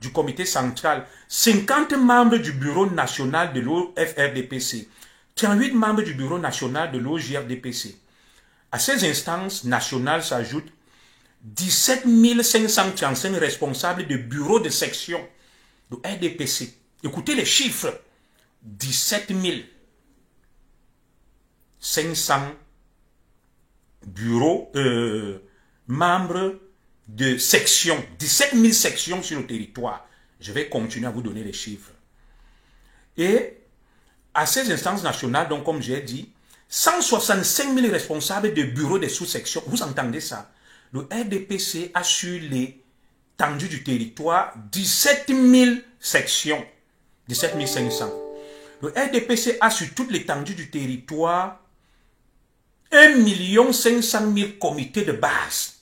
du comité central, 50 membres du bureau national de l'OFRDPC, 38 membres du bureau national de l'OJRDPC. À ces instances nationales s'ajoutent 17 535 responsables de bureaux de section de RDPC. Écoutez les chiffres. 17 500 bureaux, membres de section. 17 000 sections sur le territoire. Je vais continuer à vous donner les chiffres. Et à ces instances nationales, donc comme j'ai dit, 165 000 responsables de bureaux de sous-sections. Vous entendez ça? Le RDPC a sur l'étendue du territoire 17 000 sections. 17 500. Le RDPC a sur toute l'étendue du territoire 1 500 000 comités de base.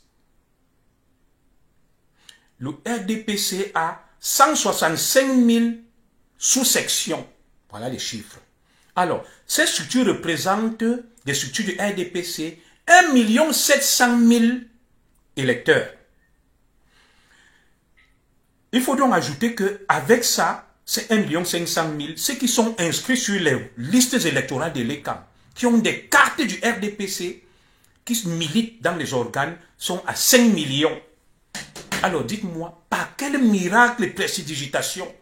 Le RDPC a 165 000 sous-sections. Voilà les chiffres. Alors, ces structures représentent des structures du RDPC, 1 700 000 électeurs. Il faut donc ajouter qu'avec ça, c'est 1 500 000, ceux qui sont inscrits sur les listes électorales de l'ECAM, qui ont des cartes du RDPC, qui militent dans les organes, sont à 5 millions. Alors dites-moi, par quel miracle de prestidigitation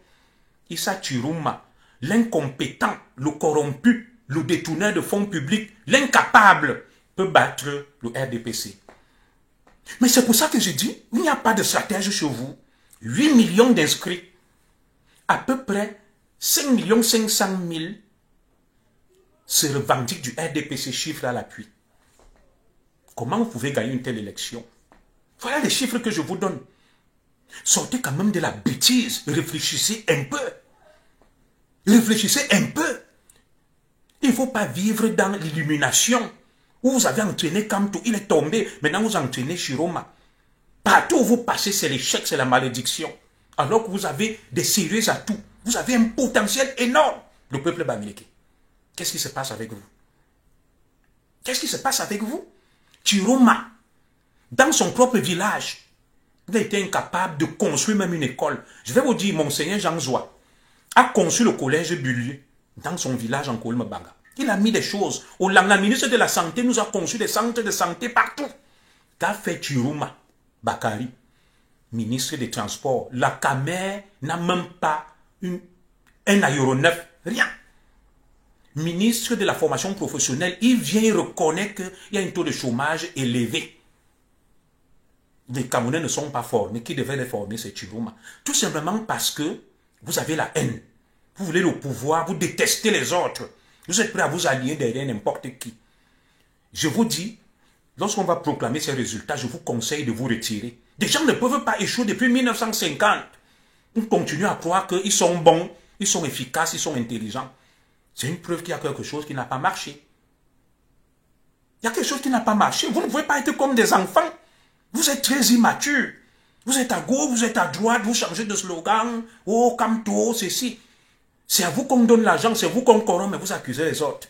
Issa Chiruma, l'incompétent, le corrompu, le détourneur de fonds publics, l'incapable, peut battre le RDPC. Mais c'est pour ça que je dis, il n'y a pas de stratège chez vous. 8 millions d'inscrits, à peu près 5 500 000 se revendiquent du RDPC, chiffre à l'appui. Comment vous pouvez gagner une telle élection? Voilà les chiffres que je vous donne. Sortez quand même de la bêtise, réfléchissez un peu. Réfléchissez un peu. Il ne faut pas vivre dans l'illumination. Où vous avez entraîné Kamto, il est tombé. Maintenant vous entraînez Chiroma. Partout où vous passez, c'est l'échec, c'est la malédiction. Alors que vous avez des sérieux atouts. Vous avez un potentiel énorme. Le peuple bamileke. Qu'est-ce qui se passe avec vous? Qu'est-ce qui se passe avec vous? Chiroma, dans son propre village, il a été incapable de construire même une école. Je vais vous dire, Monseigneur Jean Zoua a conçu le collège Bullier dans son village en Kolmebanga. Il a mis des choses. La ministre de la Santé nous a conçu des centres de santé partout. Qu'a fait Chiroma Bakari, ministre des Transports? La Camer n'a même pas un aéronef, rien. Ministre de la formation professionnelle, il vient reconnaître qu'il y a un taux de chômage élevé. Les Camerounais ne sont pas formés. Qui devrait les former, c'est Chiroma. Tout simplement parce que vous avez la haine. Vous voulez le pouvoir, vous détestez les autres. Vous êtes prêts à vous allier derrière n'importe qui. Je vous dis, lorsqu'on va proclamer ces résultats, je vous conseille de vous retirer. Des gens ne peuvent pas échouer depuis 1950. On continue à croire qu'ils sont bons, ils sont efficaces, ils sont intelligents. C'est une preuve qu'il y a quelque chose qui n'a pas marché. Il y a quelque chose qui n'a pas marché. Vous ne pouvez pas être comme des enfants. Vous êtes très immature. Vous êtes à gauche, vous êtes à droite, vous changez de slogan. Oh, Kamto, ceci. C'est à vous qu'on donne l'argent, c'est vous qu'on corrompt, mais vous accusez les autres.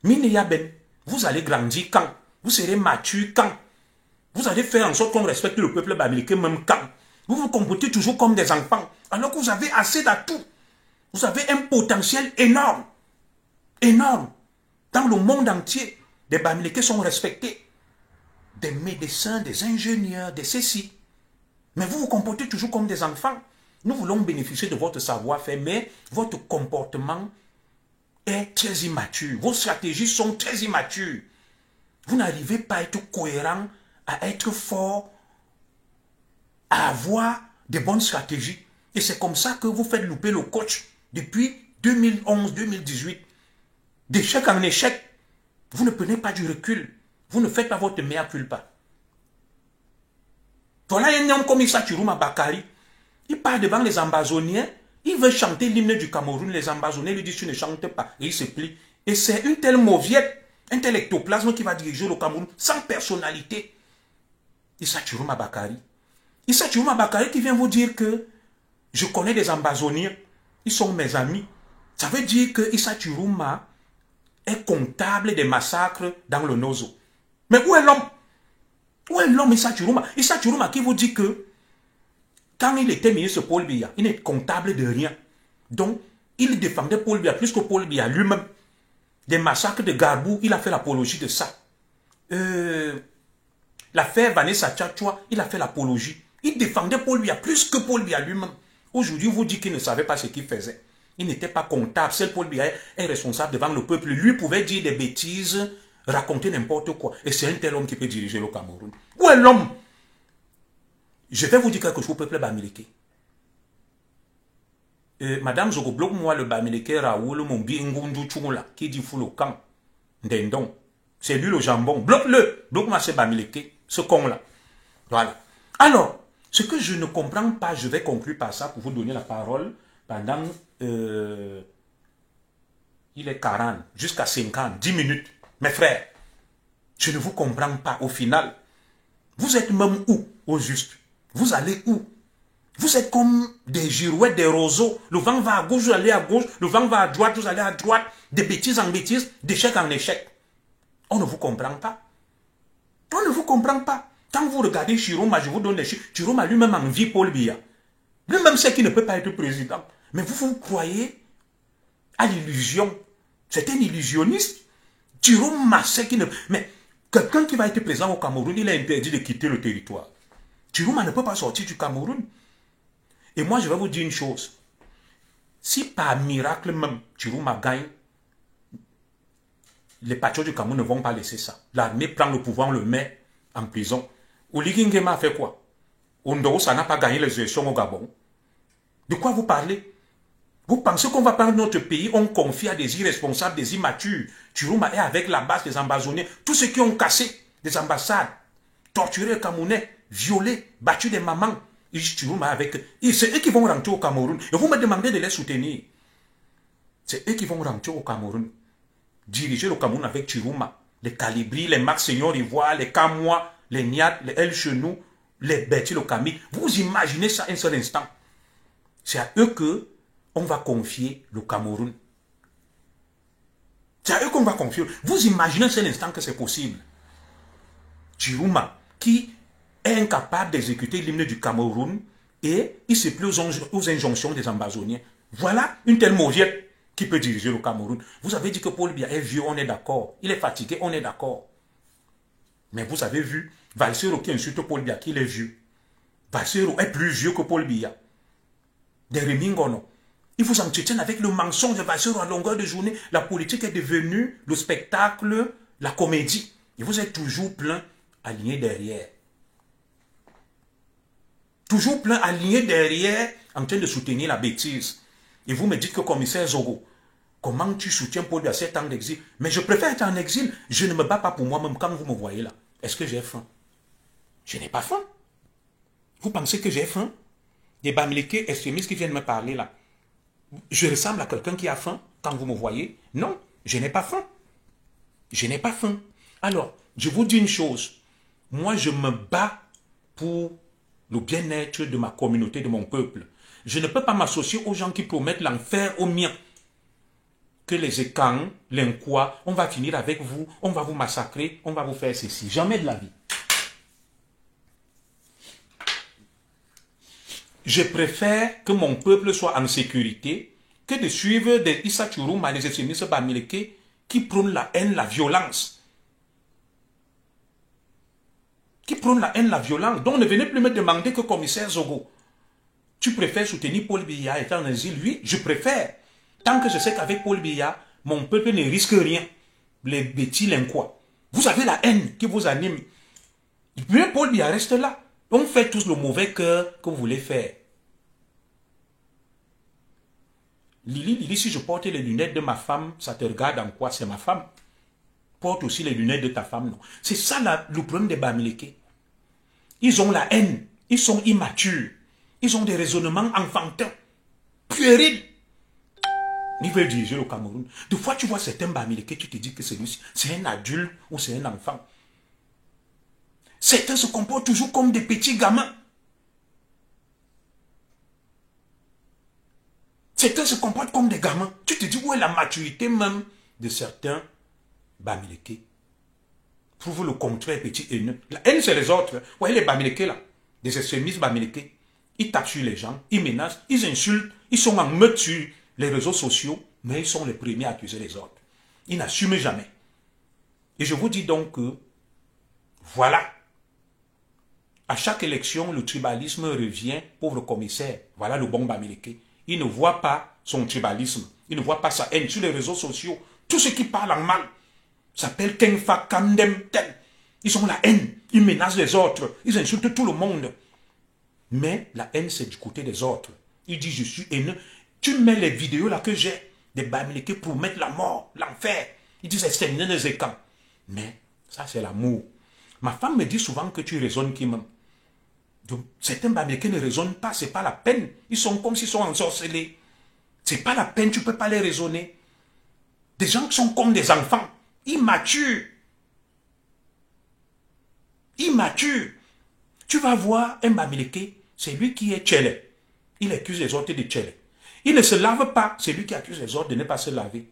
Mine Yaben, vous allez grandir quand? Vous serez mature quand? Vous allez faire en sorte qu'on respecte le peuple bamileke même quand? Vous vous comportez toujours comme des enfants, alors que vous avez assez d'atouts. Vous avez un potentiel énorme. Énorme. Dans le monde entier, des Bamileke sont respectés. Des médecins, des ingénieurs, des ceci. Mais vous vous comportez toujours comme des enfants. Nous voulons bénéficier de votre savoir-faire, mais votre comportement est très immature. Vos stratégies sont très immatures. Vous n'arrivez pas à être cohérent, à être fort, à avoir des bonnes stratégies. Et c'est comme ça que vous faites louper le coach depuis 2011-2018. D'échec en échec, vous ne prenez pas du recul. Vous ne faites pas votre mea culpa. Voilà un homme comme Issa Chiruma Bakari. Il part devant les ambazoniens. Il veut chanter l'hymne du Cameroun. Les ambazoniens lui disent tu ne chantes pas. Et il se plie. Et c'est une telle mauviette, un tel ectoplasme qui va diriger le Cameroun sans personnalité. Issa Chiruma Bakari. Issa Chiruma Bakari qui vient vous dire que je connais des ambazoniens. Ils sont mes amis. Ça veut dire que Issa Chiruma est comptable des massacres dans le Nozo. Mais où est l'homme? Où est l'homme Issa Chiruma? Issa Chiruma qui vous dit que quand il était ministre Paul Biya, il n'est comptable de rien. Donc, il défendait Paul Biya plus que Paul Biya lui-même. Des massacres de Garbou, il a fait l'apologie de ça. L'affaire Vanessa Tchatchoua, il a fait l'apologie. Il défendait Paul Biya plus que Paul Biya lui-même. Aujourd'hui, vous dit qu'il ne savait pas ce qu'il faisait. Il n'était pas comptable. Seul Paul Biya est responsable devant le peuple. Lui pouvait dire des bêtises, raconter n'importe quoi. Et c'est un tel homme qui peut diriger le Cameroun. Où est l'homme? Je vais vous dire quelque chose au peuple Bamileke. Madame Zogo, bloque-moi le Bamileke Raoul, mon Ngundu Tchoumoula, qui dit fou le camp. Ndendon. C'est lui le jambon. Bloque-le. Bloque-moi ce Bamileke, ce con-là. Voilà. Alors, ce que je ne comprends pas, je vais conclure par ça pour vous donner la parole pendant, il est 40, jusqu'à 50, 10 minutes. Mes frères, je ne vous comprends pas au final. Vous êtes même où, au juste? Vous allez où? Vous êtes comme des girouettes, des roseaux. Le vent va à gauche, vous allez à gauche. Le vent va à droite, vous allez à droite. De bêtises en bêtises, d'échec en échec. On ne vous comprend pas. On ne vous comprend pas. Quand vous regardez Chiroma, je vous donne les chiffres. Chiroma lui-même envie Paul Biya. Lui-même sait qu'il ne peut pas être président. Mais vous croyez à l'illusion. C'est un illusionniste. Chiroma sait qu'il ne... Mais quelqu'un qui va être président au Cameroun, il est interdit de quitter le territoire. Chiroma ne peut pas sortir du Cameroun. Et moi, je vais vous dire une chose. Si par miracle même, Chiroma gagne, les patriotes du Cameroun ne vont pas laisser ça. L'armée prend le pouvoir, on le met en prison. Oligui Nguema a fait quoi? Ondoro, ça n'a pas gagné les élections au Gabon. De quoi vous parlez? Vous pensez qu'on va prendre notre pays, on confie à des irresponsables, des immatures. Chiroma est avec la base des ambazoniens. Tous ceux qui ont cassé des ambassades, torturé les Camerounais, violé, battu des mamans. Chiroma avec eux. C'est eux qui vont rentrer au Cameroun. Et vous me demandez de les soutenir. C'est eux qui vont rentrer au Cameroun. Diriger le Cameroun avec Chiroma. Les Calibri, les Max Seigneur Ivoire, les Kamois, les Niat, les El Chenou, les Betty Lokami. Vous imaginez ça un seul instant. C'est à eux que on va confier le Cameroun. C'est à eux qu'on va confier. Vous imaginez un seul instant que c'est possible. Chiroma, qui est incapable d'exécuter l'hymne du Cameroun et il se plie aux injonctions des ambazoniens. Voilà une telle mauviette qui peut diriger le Cameroun. Vous avez dit que Paul Biya est vieux, on est d'accord. Il est fatigué, on est d'accord. Mais vous avez vu, Valsero qui insulte Paul Biya, qu'il est vieux. Valsero est plus vieux que Paul Biya. Des Remingono. Ils vous entretiennent avec le mensonge de Valsero à longueur de journée. La politique est devenue le spectacle, la comédie. Et vous êtes toujours plein, aligné derrière. Toujours plein, aligné derrière, en train de soutenir la bêtise. Et vous me dites que commissaire Zogo, comment tu soutiens Paul Biya à 7 ans d'exil? Mais je préfère être en exil. Je ne me bats pas pour moi-même quand vous me voyez là. Est-ce que j'ai faim? Je n'ai pas faim. Vous pensez que j'ai faim? Des Bamileke extrémistes qui viennent me parler là. Je ressemble à quelqu'un qui a faim quand vous me voyez? Non, je n'ai pas faim. Je n'ai pas faim. Alors, je vous dis une chose. Moi, je me bats pour le bien-être de ma communauté, de mon peuple. Je ne peux pas m'associer aux gens qui promettent l'enfer aux miens. Que les écans, l'inquois, on va finir avec vous, on va vous massacrer, on va vous faire ceci. Jamais de la vie. Je préfère que mon peuple soit en sécurité que de suivre des Issa Chourouma, les extrémistes Bamileke, qui prônent la haine, la violence. Qui prônent la haine, la violence. Donc ne venez plus me demander que commissaire Zogo, tu préfères soutenir Paul Biya étant en exil? Oui, je préfère. Tant que je sais qu'avec Paul Biya, mon peuple ne risque rien. Les bêtis quoi. Vous avez la haine qui vous anime. Bien, Paul Biya reste là. On fait tous le mauvais cœur que vous voulez faire. Lili, si je porte les lunettes de ma femme, ça te regarde en quoi? C'est ma femme. Porte aussi les lunettes de ta femme, non? C'est ça le problème des Bamileke. Ils ont la haine. Ils sont immatures. Ils ont des raisonnements enfantins. Puérils. Ils veulent diriger le Cameroun. Des fois, tu vois certains Bamileke, tu te dis que celui-ci, c'est un adulte ou c'est un enfant. Certains se comportent toujours comme des petits gamins. Certains se comportent comme des gamins. Tu te dis où est la maturité même de certains Bamileke. Prouve le contraire, petit haineux. La haine, c'est les autres. Vous voyez les Bamileke là, des extrémistes Bamileke. Ils tapent sur les gens, ils menacent, ils insultent, ils sont en meute sur les réseaux sociaux, mais ils sont les premiers à accuser les autres. Ils n'assument jamais. Et je vous dis donc que, voilà, à chaque élection, le tribalisme revient, pauvre commissaire. Voilà le bon Bamileke. Il ne voit pas son tribalisme, il ne voit pas sa haine sur les réseaux sociaux. Tout ce qui parle en mal s'appelle Kenfa Kandem Ten. Ils ont la haine, ils menacent les autres, ils insultent tout le monde. Mais la haine, c'est du côté des autres. Il dit, je suis haineux. Tu mets les vidéos là que j'ai, des Bamileke pour mettre la mort, l'enfer. Ils disent, c'est un camp. Mais ça, c'est l'amour. Ma femme me dit souvent que tu raisonnes qui même. Donc, certains Bamileke ne raisonnent pas, c'est pas la peine. Ils sont comme s'ils sont ensorcelés. C'est pas la peine, tu peux pas les raisonner. Des gens qui sont comme des enfants, immatures. Immatures. Tu vas voir un Bamileke, c'est lui qui est tchèle. Il accuse les autres de tchèle. Il ne se lave pas, c'est lui qui accuse les autres de ne pas se laver.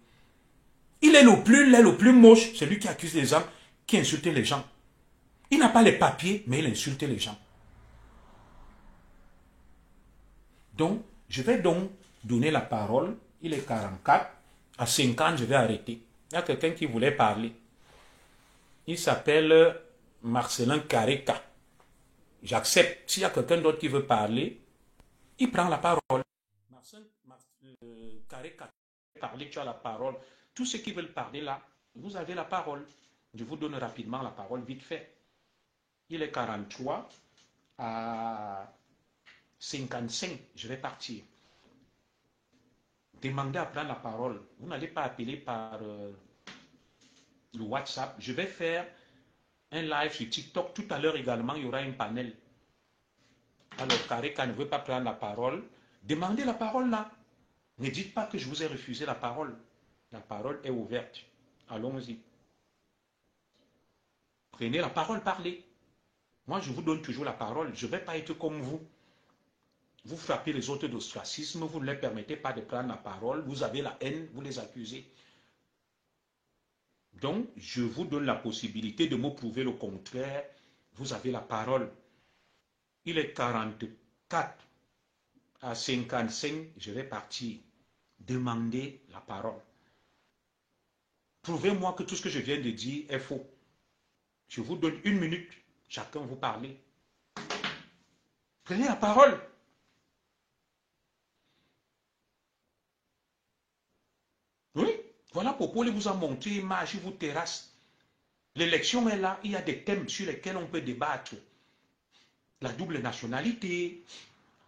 Il est le plus moche, c'est lui qui accuse les gens, qui insulte les gens. Il n'a pas les papiers, mais il insulte les gens. Donc, je vais donc donner la parole. Il est 44. À 50, je vais arrêter. Il y a quelqu'un qui voulait parler. Il s'appelle Marcelin Kareka. J'accepte. S'il y a quelqu'un d'autre qui veut parler, il prend la parole. Marcelin Kareka, parler, tu as la parole. Tous ceux qui veulent parler là, vous avez la parole. Je vous donne rapidement la parole, vite fait. Il est 43 à 55, je vais partir. Demandez à prendre la parole. Vous n'allez pas appeler par le WhatsApp. Je vais faire un live sur TikTok. Tout à l'heure également, il y aura un panel. Alors, Kareka ne veut pas prendre la parole. Demandez la parole là. Ne dites pas que je vous ai refusé la parole. La parole est ouverte. Allons-y. Prenez la parole, parlez. Moi, je vous donne toujours la parole. Je ne vais pas être comme vous. Vous frappez les autres d'ostracisme, vous ne leur permettez pas de prendre la parole, vous avez la haine, vous les accusez. Donc, je vous donne la possibilité de me prouver le contraire. Vous avez la parole. Il est 44 à 55, je vais partir. Demandez la parole. Prouvez-moi que tout ce que je viens de dire est faux. Je vous donne 1 minute, chacun vous parlez. Prenez la parole. Oui, voilà pourquoi il vous a montré l'image, il vous terrasse. L'élection est là, il y a des thèmes sur lesquels on peut débattre. La double nationalité,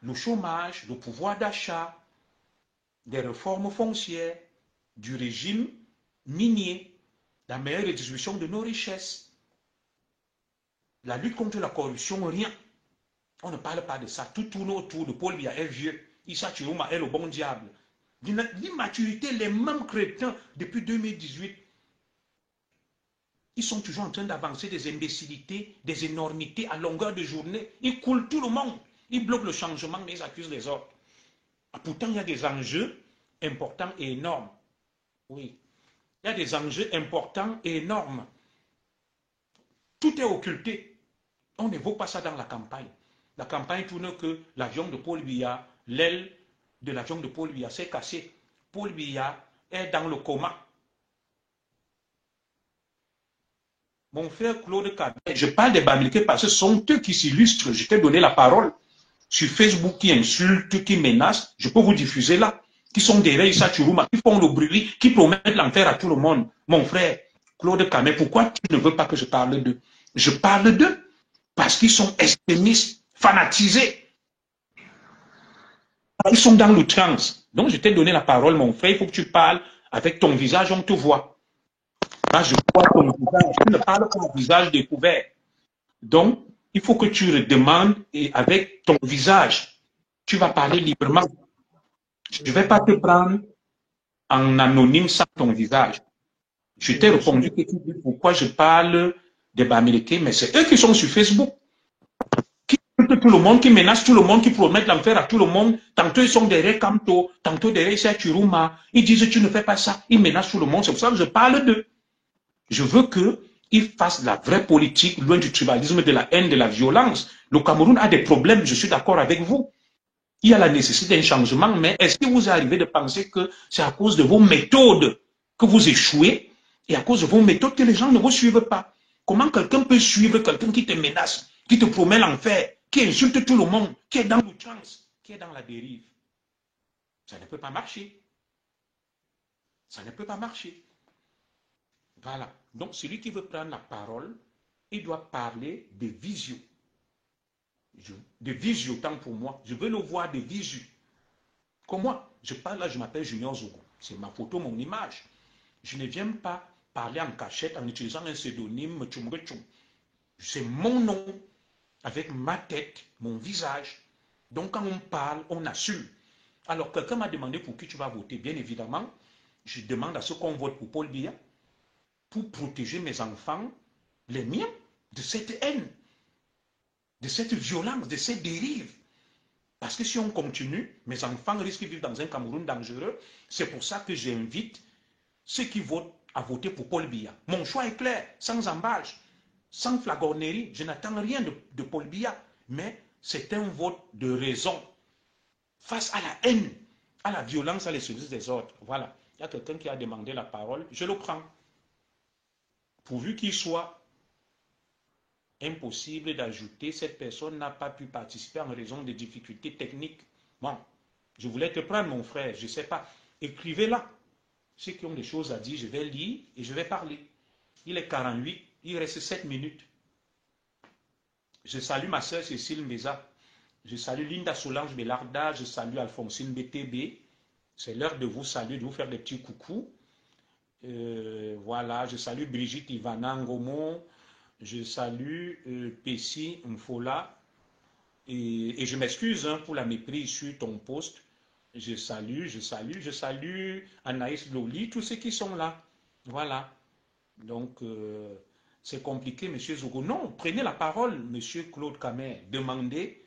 le chômage, le pouvoir d'achat, des réformes foncières, du régime minier, la meilleure redistribution de nos richesses, la lutte contre la corruption, rien. On ne parle pas de ça. Tout tourne autour de Paul Biya est vieux. Issa Chiroma est le bon diable. L'immaturité, les mêmes chrétiens depuis 2018. Ils sont toujours en train d'avancer des imbécilités, des énormités à longueur de journée. Ils coulent tout le monde. Ils bloquent le changement, mais ils accusent les autres. Pourtant, il y a des enjeux importants et énormes. Oui. Il y a des enjeux importants et énormes. Tout est occulté. On n'évoque pas ça dans la campagne. La campagne tourne que l'avion de Paul Biya, l'aile de l'avion de Paul Biya s'est cassée. Paul Biya est dans le coma. Mon frère Claude Cadet, je parle des Bamileke parce que ce sont eux qui s'illustrent. Je t'ai donné la parole sur Facebook qui insultent, qui menacent. Je peux vous diffuser là. Qui sont derrière Issa Chourouma, qui font le bruit, qui promettent l'enfer à tout le monde. Mon frère Claude Cadet, pourquoi tu ne veux pas que je parle d'eux? Je parle d'eux parce qu'ils sont extrémistes, fanatisés. Ils sont dans l'outrance. Donc je t'ai donné la parole, mon frère. Il faut que tu parles avec ton visage, on te voit. Moi, je vois ton visage. Tu ne parles pas au visage découvert. Donc, il faut que tu le demandes et avec ton visage, tu vas parler librement. Je ne vais pas te prendre en anonyme sans ton visage. Je t'ai répondu que tu dis pourquoi je parle des Bamileke, mais c'est eux qui sont sur Facebook. Qui insultent tout le monde, qui menacent tout le monde, qui promettent l'enfer à tout le monde. Tantôt ils sont derrière Kamto, tantôt derrière Issa Chourouma. Ils disent tu ne fais pas ça. Ils menacent tout le monde. C'est pour ça que je parle d'eux. Je veux qu'ils fassent la vraie politique, loin du tribalisme, de la haine, de la violence. Le Cameroun a des problèmes, je suis d'accord avec vous. Il y a la nécessité d'un changement, mais est-ce que vous arrivez de penser que c'est à cause de vos méthodes que vous échouez et à cause de vos méthodes que les gens ne vous suivent pas? Comment quelqu'un peut suivre quelqu'un qui te menace, qui te promet l'enfer, qui insulte tout le monde, qui est dans l'outrance, qui est dans la dérive? Ça ne peut pas marcher. Ça ne peut pas marcher. Voilà. Donc, celui qui veut prendre la parole, il doit parler de visio. De visio, tant pour moi. Je veux le voir de visu. Comme moi, je parle là, je m'appelle Junior Zogo. C'est ma photo, mon image. Je ne viens pas parler en cachette en utilisant un pseudonyme Tchumrechum. C'est mon nom, avec ma tête, mon visage. Donc, quand on parle, on assume. Alors, quelqu'un m'a demandé pour qui tu vas voter. Bien évidemment, je demande à ceux qu'on vote pour Paul Biya, pour protéger mes enfants, les miens, de cette haine, de cette violence, de cette dérive. Parce que si on continue, mes enfants risquent de vivre dans un Cameroun dangereux. C'est pour ça que j'invite ceux qui votent à voter pour Paul Biya. Mon choix est clair, sans embâche, sans flagornerie. Je n'attends rien de Paul Biya, mais c'est un vote de raison face à la haine, à la violence, à les services des autres. Voilà. Il y a quelqu'un qui a demandé la parole, je le prends. Pourvu qu'il soit impossible d'ajouter, cette personne n'a pas pu participer en raison des difficultés techniques. Bon, je voulais te prendre, mon frère, je ne sais pas. Écrivez-la. Ceux qui ont des choses à dire, je vais lire et je vais parler. Il est 48, il reste 7 minutes. Je salue ma soeur Cécile Mbeza. Je salue Linda Solange Belarda. Je salue Alphonsine BTB. C'est l'heure de vous saluer, de vous faire des petits coucous. Voilà, je salue Brigitte Ivana Ngomo. Je salue Pessi Mfola. Et je m'excuse pour la méprise sur ton poste. Je salue Anaïs Loli, tous ceux qui sont là. Voilà. Donc, c'est compliqué, monsieur Zogo. Non, prenez la parole, monsieur Claude Camet. Demandez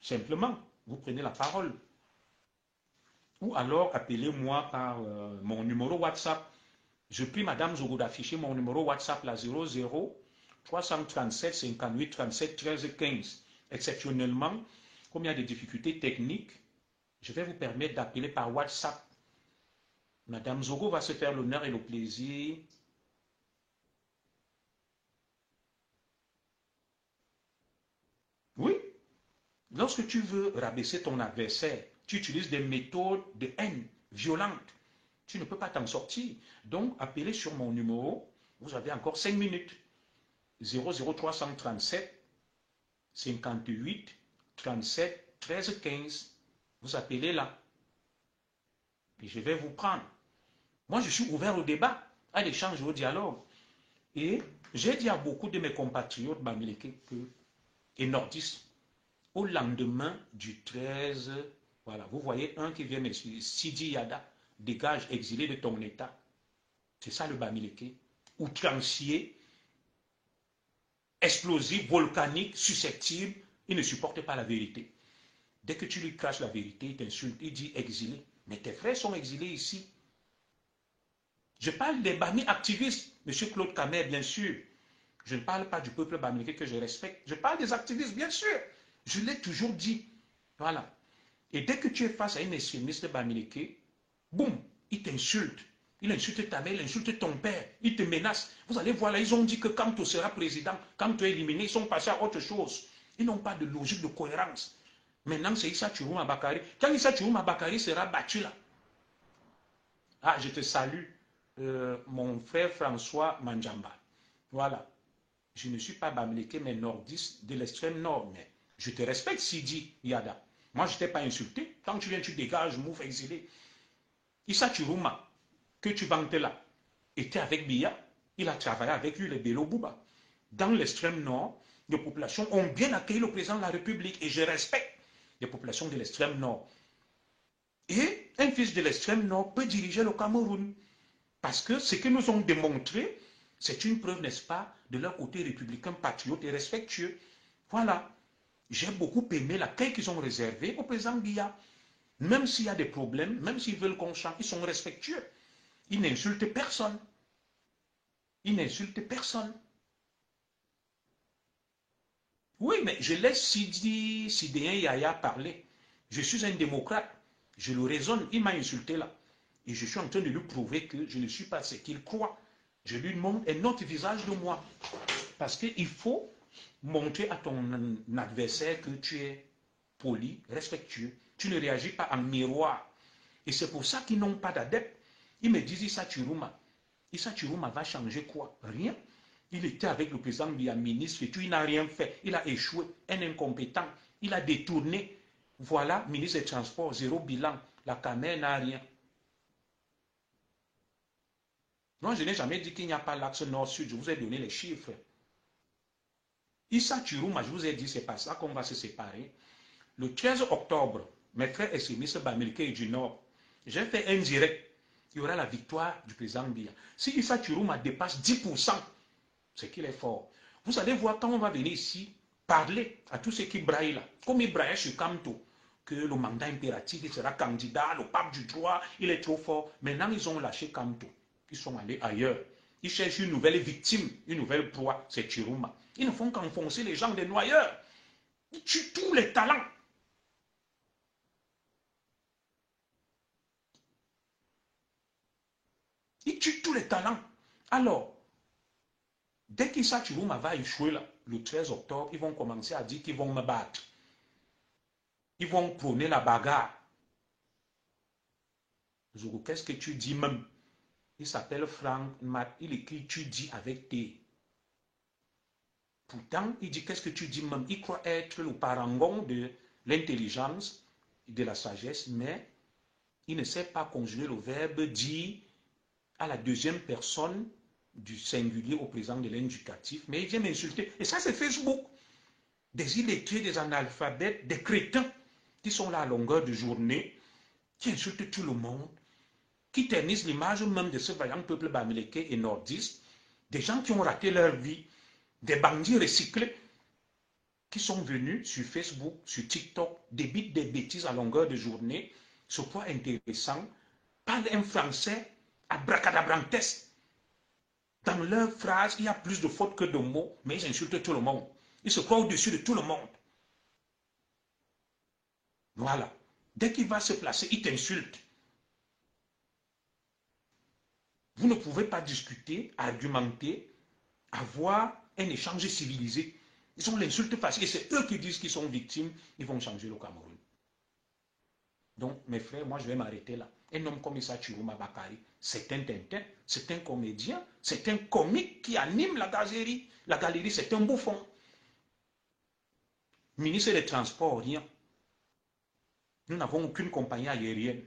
simplement. Vous prenez la parole. Ou alors, appelez-moi par mon numéro WhatsApp. Je prie madame Zogo d'afficher mon numéro WhatsApp, la 00 337 58 37 13 15. Exceptionnellement, comme il y a des difficultés techniques, je vais vous permettre d'appeler par WhatsApp. Madame Zogo va se faire l'honneur et le plaisir. Oui, lorsque tu veux rabaisser ton adversaire, tu utilises des méthodes de haine violentes. Tu ne peux pas t'en sortir. Donc, appelez sur mon numéro. Vous avez encore 5 minutes. 00337 58 37 13 15. Vous appelez là. Et je vais vous prendre. Moi, je suis ouvert au débat, à l'échange, au dialogue. Et j'ai dit à beaucoup de mes compatriotes bamileke et nordistes, au lendemain du 13, voilà, vous voyez un qui vient m'expliquer, Sidi Yada, dégage, exilé de ton état. C'est ça le bamileke. Outrancier, explosif, volcanique, susceptible, il ne supporte pas la vérité. Dès que tu lui craches la vérité, il t'insulte, il dit exilé. Mais tes frères sont exilés ici. Je parle des Bami activistes, M. Claude Camet, bien sûr. Je ne parle pas du peuple bamileke que je respecte. Je parle des activistes, bien sûr. Je l'ai toujours dit. Voilà. Et dès que tu es face à un extrémiste de Bamileke, boum, il t'insulte. Il insulte ta mère, il insulte ton père, il te menace. Vous allez voir là, ils ont dit que quand tu seras président, quand tu es éliminé, ils sont passés à autre chose. Ils n'ont pas de logique, de cohérence. Maintenant, c'est Issa Chirouma Bakari. Quand Issa Chirouma Bakari sera battu là, ah, je te salue, mon frère François Manjamba. Voilà. Je ne suis pas Bamileke, mais nordiste de l'extrême nord. Mais je te respecte, Sidi Yada. Moi, je ne t'ai pas insulté. Quand tu viens, tu dégages, move, exilé. Issa Chirouma, que tu vantes là, était avec Biya. Il a travaillé avec lui, les Bello Bouba. Dans l'extrême nord, les populations ont bien accueilli le président de la République. Et je respecte les populations de l'extrême nord. Et un fils de l'extrême nord peut diriger le Cameroun. Parce que ce que nous ont démontré, c'est une preuve, n'est-ce pas, de leur côté républicain, patriote et respectueux. Voilà. J'ai beaucoup aimé l'accueil qu'ils ont réservé au président Biya. Même s'il y a des problèmes, même s'ils veulent qu'on chante, ils sont respectueux. Ils n'insultent personne. Ils n'insultent personne. Oui, mais je laisse Sidéen Yaya parler. Je suis un démocrate. Je le raisonne. Il m'a insulté là. Et je suis en train de lui prouver que je ne suis pas ce qu'il croit. Je lui montre un autre visage de moi. Parce qu'il faut montrer à ton adversaire que tu es poli, respectueux. Tu ne réagis pas en miroir. Et c'est pour ça qu'ils n'ont pas d'adeptes. Ils me disent Issa Chirouma. Issa Chirouma va changer quoi? Rien. Il était avec le président Biya, ministre, et tout, il n'a rien fait. Il a échoué, un incompétent. Il a détourné. Voilà, ministre des Transports, zéro bilan. La caméra n'a rien. Moi, je n'ai jamais dit qu'il n'y a pas l'axe nord-sud. Je vous ai donné les chiffres. Issa Chirouma, je vous ai dit, c'est pas ça qu'on va se séparer. Le 13 octobre, mes frères extrémistes Bamileke et du Nord, j'ai fait un direct. Il y aura la victoire du président Biya. Si Issa Chirouma dépasse 10%, c'est qu'il est fort. Vous allez voir quand on va venir ici, parler à tous ceux qui braillent là, comme ils braillaient sur Kamto, que le mandat impératif, il sera candidat, le pape du droit, il est trop fort. Maintenant, ils ont lâché Kamto. Ils sont allés ailleurs. Ils cherchent une nouvelle victime, une nouvelle proie, c'est Chirouma. Ils ne font qu'enfoncer les gens des noyeurs. Ils tuent tous les talents. Ils tuent tous les talents. Alors, dès qu'Issa Chirouma va échouer là, le 13 octobre, ils vont commencer à dire qu'ils vont me battre. Ils vont prôner la bagarre. Zogo, qu'est-ce que tu dis même? Il s'appelle Franck Mat, il écrit tu dis avec T. Pourtant, il dit qu'est-ce que tu dis même? Il croit être le parangon de l'intelligence, de la sagesse, mais il ne sait pas conjuguer le verbe dire à la deuxième personne du singulier au présent de l'indicatif, mais il vient m'insulter. Et ça, c'est Facebook. Des illettrés, des analphabètes, des crétins qui sont là à longueur de journée, qui insultent tout le monde, qui ternissent l'image même de ce vaillant peuple bamileke et nordiste, des gens qui ont raté leur vie, des bandits recyclés qui sont venus sur Facebook, sur TikTok, débitent des bêtises à longueur de journée, se croient intéressants, parlent un français abracadabrantesque. Dans leurs phrases, il y a plus de fautes que de mots, mais ils insultent tout le monde. Ils se croient au-dessus de tout le monde. Voilà. Dès qu'il va se placer, il t'insulte. Vous ne pouvez pas discuter, argumenter, avoir un échange civilisé. Ils ont l'insulte facile. Et c'est eux qui disent qu'ils sont victimes. Ils vont changer le Cameroun. Donc, mes frères, moi, je vais m'arrêter là. Un homme comme Issa Chirouma Bakari, c'est un tintin, c'est un comédien, c'est un comique qui anime la galerie. La galerie, c'est un bouffon. Ministre des Transports, rien. Nous n'avons aucune compagnie aérienne.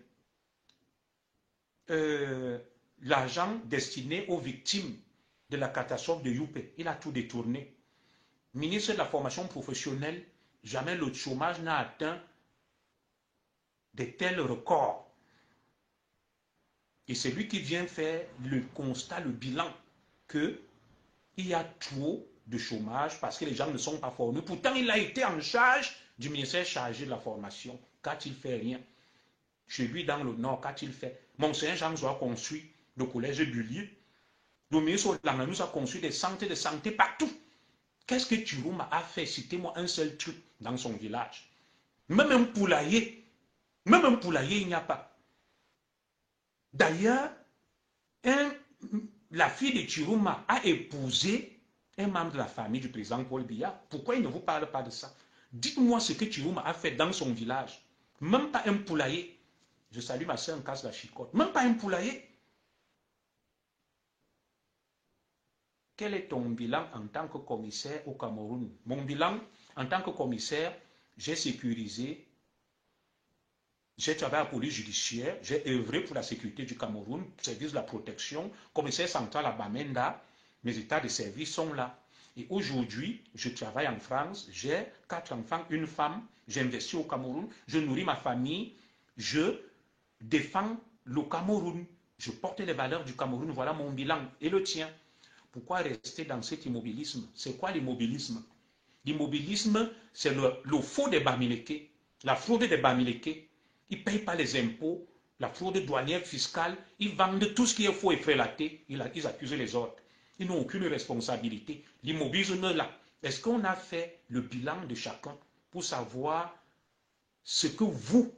L'argent destiné aux victimes de la catastrophe de Youpé, il a tout détourné. Ministre de la formation professionnelle, jamais le chômage n'a atteint de tels records. Et c'est lui qui vient faire le constat, le bilan, qu'il y a trop de chômage parce que les gens ne sont pas formés. Pourtant, il a été en charge du ministère chargé de la formation. Qu'a-t-il fait? Rien. Chez lui, dans le Nord, qu'a-t-il fait? Monseigneur Jean a construit le collège Bullier. Le ministre Langanus a construit des centres de santé partout. Qu'est-ce que Chiruma a fait? Citez-moi un seul truc dans son village. Même un poulailler, il n'y a pas. D'ailleurs, la fille de Chiruma a épousé un membre de la famille du président Paul Biya. Pourquoi il ne vous parle pas de ça? Dites-moi ce que Chiruma a fait dans son village. Même pas un poulailler. Je salue ma soeur en casse la chicotte. Même pas un poulailler. Quel est ton bilan en tant que commissaire au Cameroun? Mon bilan en tant que commissaire, j'ai sécurisé, j'ai travaillé à la police judiciaire, j'ai œuvré pour la sécurité du Cameroun, service de la protection, commissaire central à Bamenda, mes états de service sont là. Et aujourd'hui, je travaille en France, j'ai 4 enfants, une femme, j'investis au Cameroun, je nourris ma famille, je défends le Cameroun, je porte les valeurs du Cameroun, voilà mon bilan et le tien. Pourquoi rester dans cet immobilisme? C'est quoi l'immobilisme? L'immobilisme, c'est le faux des Bamileke, la fraude des Bamileke. Ils ne payent pas les impôts, la fraude douanière fiscale, ils vendent tout ce qui est faux et frélaté, ils accusent les autres. Ils n'ont aucune responsabilité. L'immobilisme là, est-ce qu'on a fait le bilan de chacun pour savoir ce que vous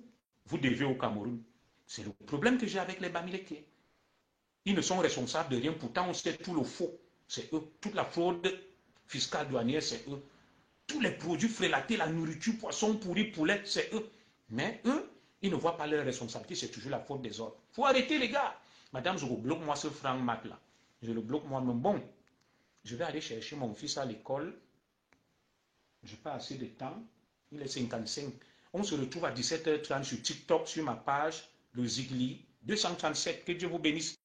devez au Cameroun? C'est le problème que j'ai avec les Bamileke. Ils ne sont responsables de rien, pourtant on sait tout le faux, c'est eux. Toute la fraude fiscale douanière, c'est eux. Tous les produits frélatés, la nourriture, poisson pourri, poulet, c'est eux. Mais eux, ils ne voient pas leur responsabilité, c'est toujours la faute des autres. Il faut arrêter les gars. Madame, je bloque moi ce franc mat là. Je le bloque moi-même. Bon, je vais aller chercher mon fils à l'école. Je n'ai pas assez de temps. Il est 55. On se retrouve à 17h30 sur TikTok, sur ma page, le Zigli 237. Que Dieu vous bénisse.